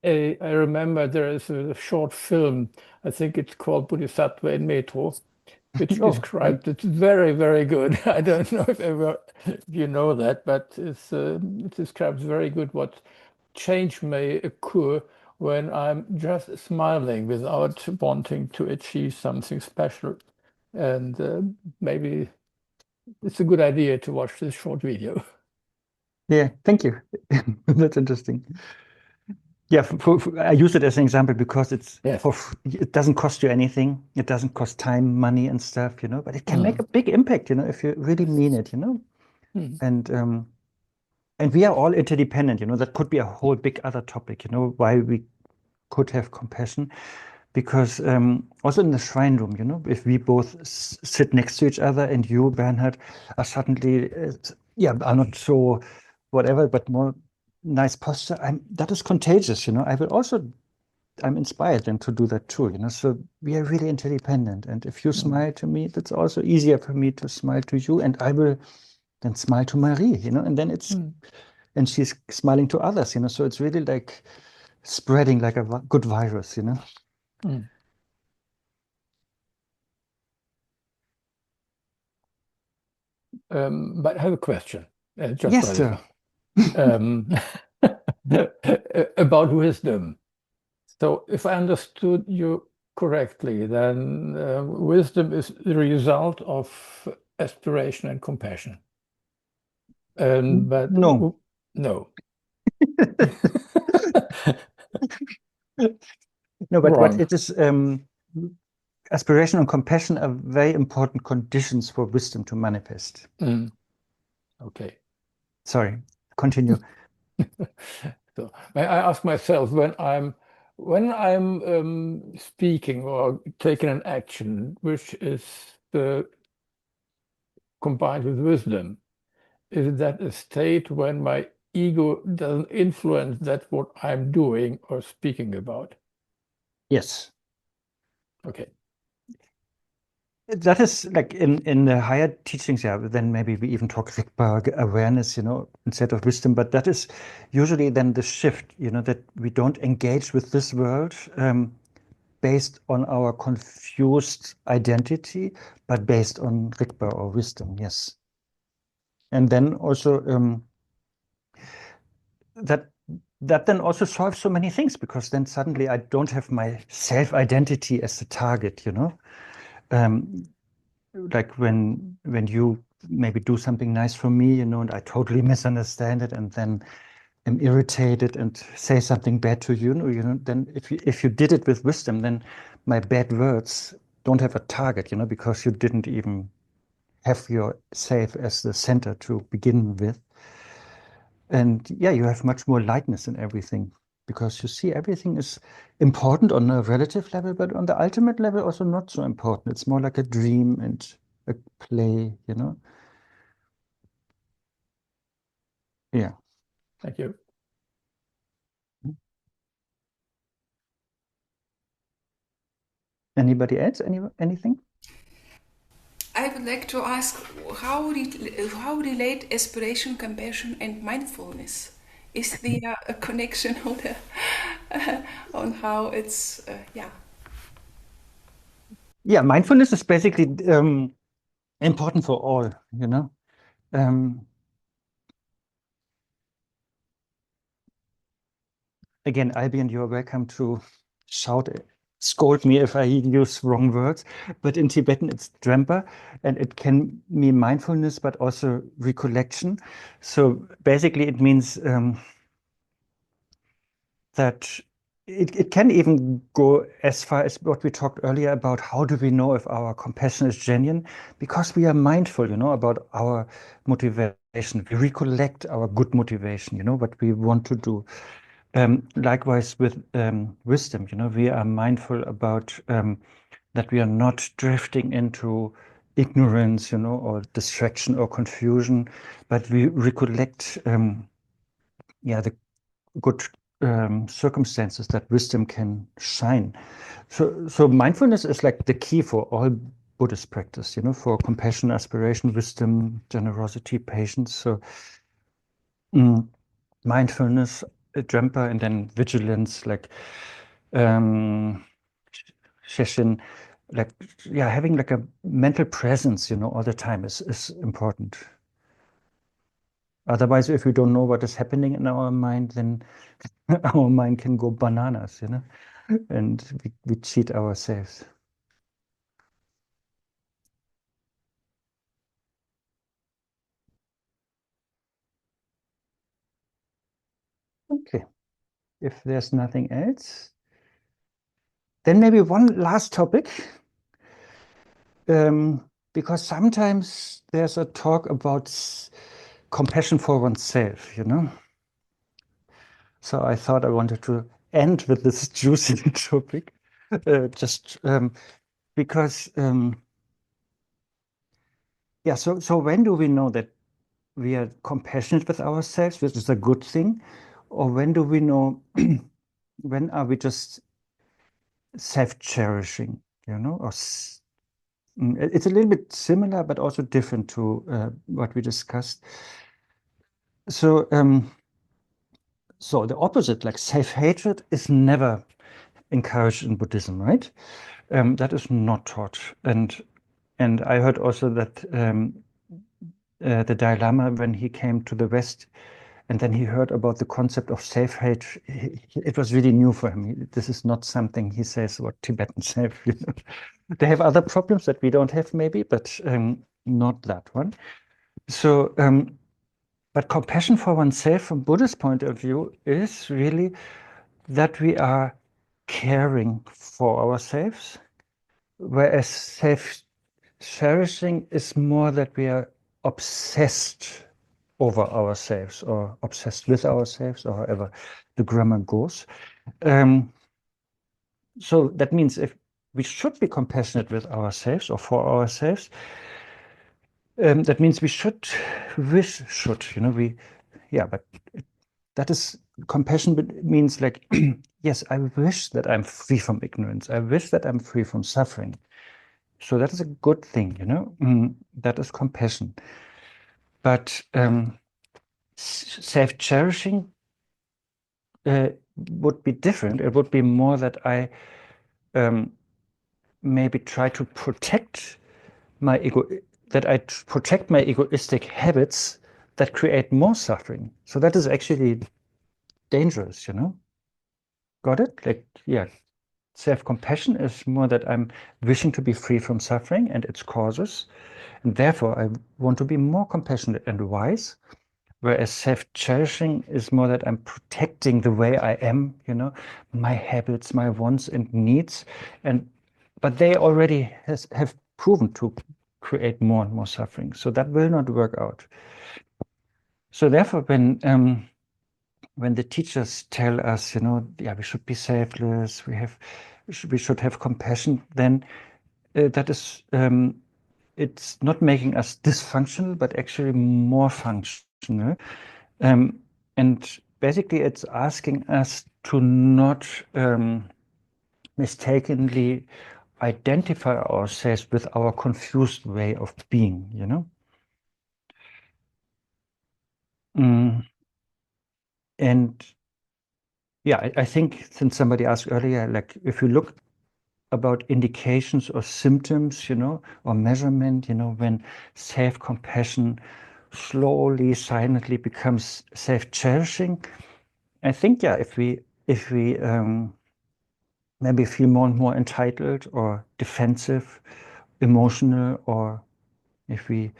I remember there is a short film, I think it's called Bodhisattva in Metro, which described it very, very good. I don't know if you know that, but it describes very good what change may occur when I'm just smiling without wanting to achieve something special. And maybe it's a good idea to watch this short video. Yeah, thank you. That's interesting. Yeah, I use it as an example because it's Yes. it doesn't cost you anything. It doesn't cost time, money, and stuff, you know. But it can make a big impact, you know, if you really mean it, you know. And we are all interdependent, you know. That could be a whole big other topic, you know, why we could have compassion. Because also in the shrine room, you know, if we both sit next to each other and you, Bernhard, are suddenly, are not so whatever, but more nice posture, that is contagious, you know. I'm inspired then to do that too, you know. So we are really interdependent. And if you smile to me, that's also easier for me to smile to you. And I will then smile to Marie, you know, and then and she's smiling to others, you know. So it's really like spreading like a good virus, you know. But I have a question. Yes, sir. About wisdom. So if I understood you correctly, then wisdom is the result of aspiration and compassion. But no. No. No, but Wrong. what it is, aspiration and compassion are very important conditions for wisdom to manifest. Okay. Sorry, continue. So I ask myself when I'm speaking or taking an action which is combined with wisdom, is that a state when my ego doesn't influence that what I'm doing or speaking about? Yes. Okay. That is like in the higher teachings, yeah, then maybe we even talk Rigpa awareness, you know, instead of wisdom. But that is usually then the shift, you know, that we don't engage with this world based on our confused identity, but based on Rigpa or wisdom, yes. And then also that then also solves so many things, because then suddenly I don't have my self-identity as the target, you know. like when you maybe do something nice for me, you know, and I totally misunderstand it, and then am irritated and say something bad to you, you know, then if you did it with wisdom, then my bad words don't have a target, you know, because you didn't even have yourself as the center to begin with. And yeah, you have much more lightness in everything because you see everything is important on a relative level, but on the ultimate level also not so important. It's more like a dream and a play, you know. Yeah. Thank you. Anybody else? Anything? I would like to ask how relate aspiration, compassion, and mindfulness? Is there a connection on on how it's yeah? Yeah, mindfulness is basically important for all, you know. Again, Albion, you're welcome to scold me if I use wrong words, but in Tibetan it's Drempa, and it can mean mindfulness, but also recollection. So basically it means that it can even go as far as what we talked earlier about how do we know if our compassion is genuine? Because we are mindful, you know, about our motivation. We recollect our good motivation, you know, what we want to do. Likewise with wisdom, you know, we are mindful about that we are not drifting into ignorance, you know, or distraction or confusion, but we recollect, the good circumstances that wisdom can shine. So mindfulness is like the key for all Buddhist practice, you know, for compassion, aspiration, wisdom, generosity, patience. So mindfulness, Drempa, and then vigilance, like session, like having like a mental presence, you know, all the time is important. Otherwise, if we don't know what is happening in our mind, then our mind can go bananas, you know, and we cheat ourselves. Okay, if there's nothing else, then maybe one last topic, because sometimes there's a talk about compassion for oneself, you know. So I thought I wanted to end with this juicy topic, just because, so when do we know that we are compassionate with ourselves, which is a good thing, or when do we know, when are we just self-cherishing, you know, or it's a little bit similar, but also different to what we discussed. So, so the opposite, like self-hatred, is never encouraged in Buddhism, right? That is not taught. And I heard also that the Dalai Lama, when he came to the West, and then he heard about the concept of self-hate, it was really new for him. This is not something he says what Tibetans have. You know? They have other problems that we don't have, maybe, but not that one. So, but compassion for oneself from Buddhist point of view is really that we are caring for ourselves, whereas self-cherishing is more that we are obsessed over ourselves or obsessed with ourselves, or however the grammar goes. So that means if we should be compassionate with ourselves or for ourselves, that means we should, you know, but that is compassion means like, yes, I wish that I'm free from ignorance. I wish that I'm free from suffering. So that is a good thing, you know, that is compassion. But self-cherishing would be different. It would be more that I maybe try to protect my protect my egoistic habits that create more suffering. So that is actually dangerous, you know? Got it? Like, yeah. self-compassion is more that I'm wishing to be free from suffering and its causes, and therefore I want to be more compassionate and wise. Whereas self-cherishing is more that I'm protecting the way I am, my habits, my wants and needs, but they already have proven to create more and more suffering. So that will not work out. So therefore, when the teachers tell us, we should be selfless, we should have compassion, then that is it's not making us dysfunctional, but actually more functional. And basically, it's asking us to not mistakenly identify ourselves with our confused way of being, And yeah, I think since somebody asked earlier, like if you look about indications or symptoms, or measurement, when self-compassion slowly, silently becomes self-cherishing, I think, yeah, if we maybe feel more and more entitled or defensive, emotional, or if we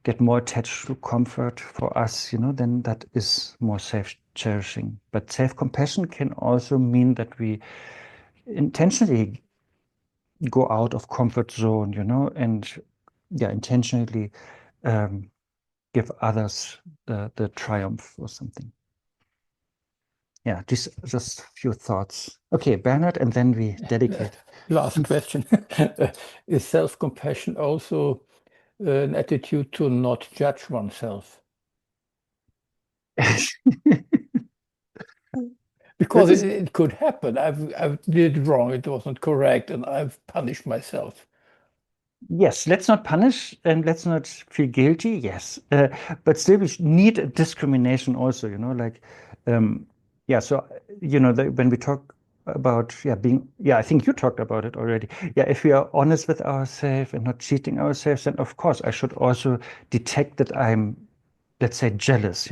get more attached to comfort for us, then that is more self-cherishing. But self-compassion can also mean that we intentionally go out of comfort zone, and yeah, intentionally give others the triumph or something. Yeah, just a few thoughts. Okay, Bernhard, and then we dedicate. Last question. Is self-compassion also an attitude to not judge oneself? Because it could happen. I did it wrong. It wasn't correct, and I've punished myself. Yes, let's not punish and let's not feel guilty. Yes, but still we need a discrimination also. Yeah. So when we talk about being, I think you talked about it already. Yeah, if we are honest with ourselves and not cheating ourselves, then of course I should also detect that I'm, let's say, jealous.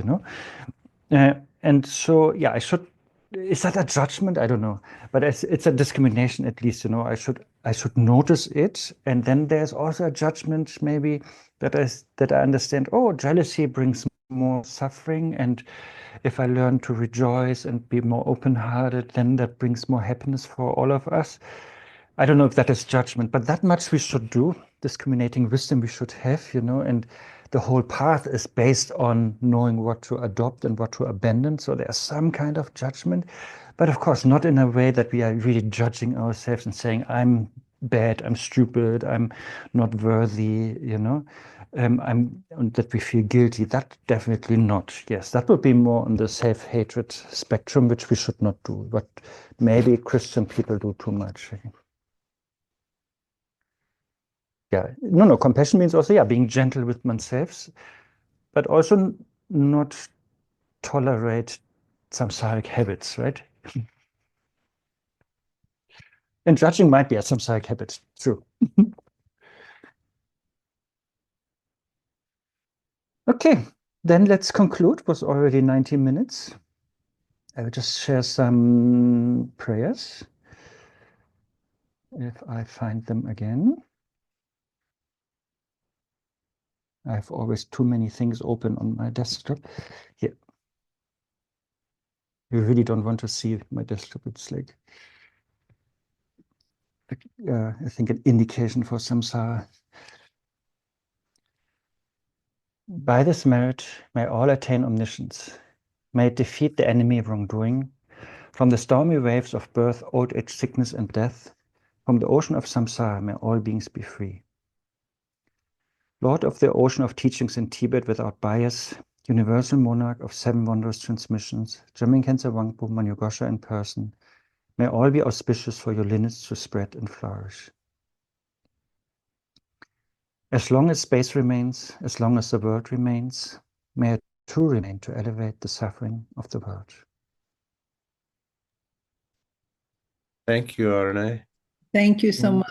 And so I should. Is that a judgment? I don't know, but it's a discrimination at least. I should notice it, and then there's also a judgment maybe that I understand. Oh, jealousy brings more suffering, and if I learn to rejoice and be more open-hearted, then that brings more happiness for all of us. I don't know if that is judgment, but that much we should do. Discriminating wisdom we should have, and the whole path is based on knowing what to adopt and what to abandon. So there's some kind of judgment, but of course not in a way that we are really judging ourselves and saying, I'm bad, I'm stupid, I'm not worthy, and that we feel guilty. That definitely not. Yes, that would be more on the self-hatred spectrum, which we should not do, but maybe Christian people do too much. Yeah, no, compassion means also, being gentle with oneself, but also not tolerate samsaric habits, right? And judging might be a samsaric habit, true. Okay, then let's conclude. It was already 90 minutes. I will just share some prayers, if I find them again. I have always too many things open on my desktop. Here. You really don't want to see my desktop. It's like, I think, an indication for samsara. By this merit, may all attain omniscience. May it defeat the enemy of wrongdoing. From the stormy waves of birth, old age, sickness, and death, from the ocean of samsara, may all beings be free. Lord of the ocean of teachings in Tibet without bias, universal monarch of 7 wondrous transmissions, Jamin Khensa Wangpo Manyogosha in person, may all be auspicious for your lineage to spread and flourish. As long as space remains, as long as the world remains, may it too remain to elevate the suffering of the world. Thank you, Arne. Thank you so much.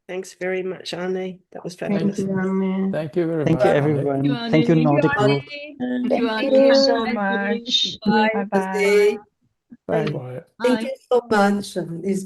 Thanks very much, Arne. That was Thank fabulous. you, Arne. Thank you very Thank much. you, Arne. everyone. Thank you, Nordic Group. Thank you Thank you so much. Bye. Bye bye. Namaste. Bye. Bye. Thank you so much. It's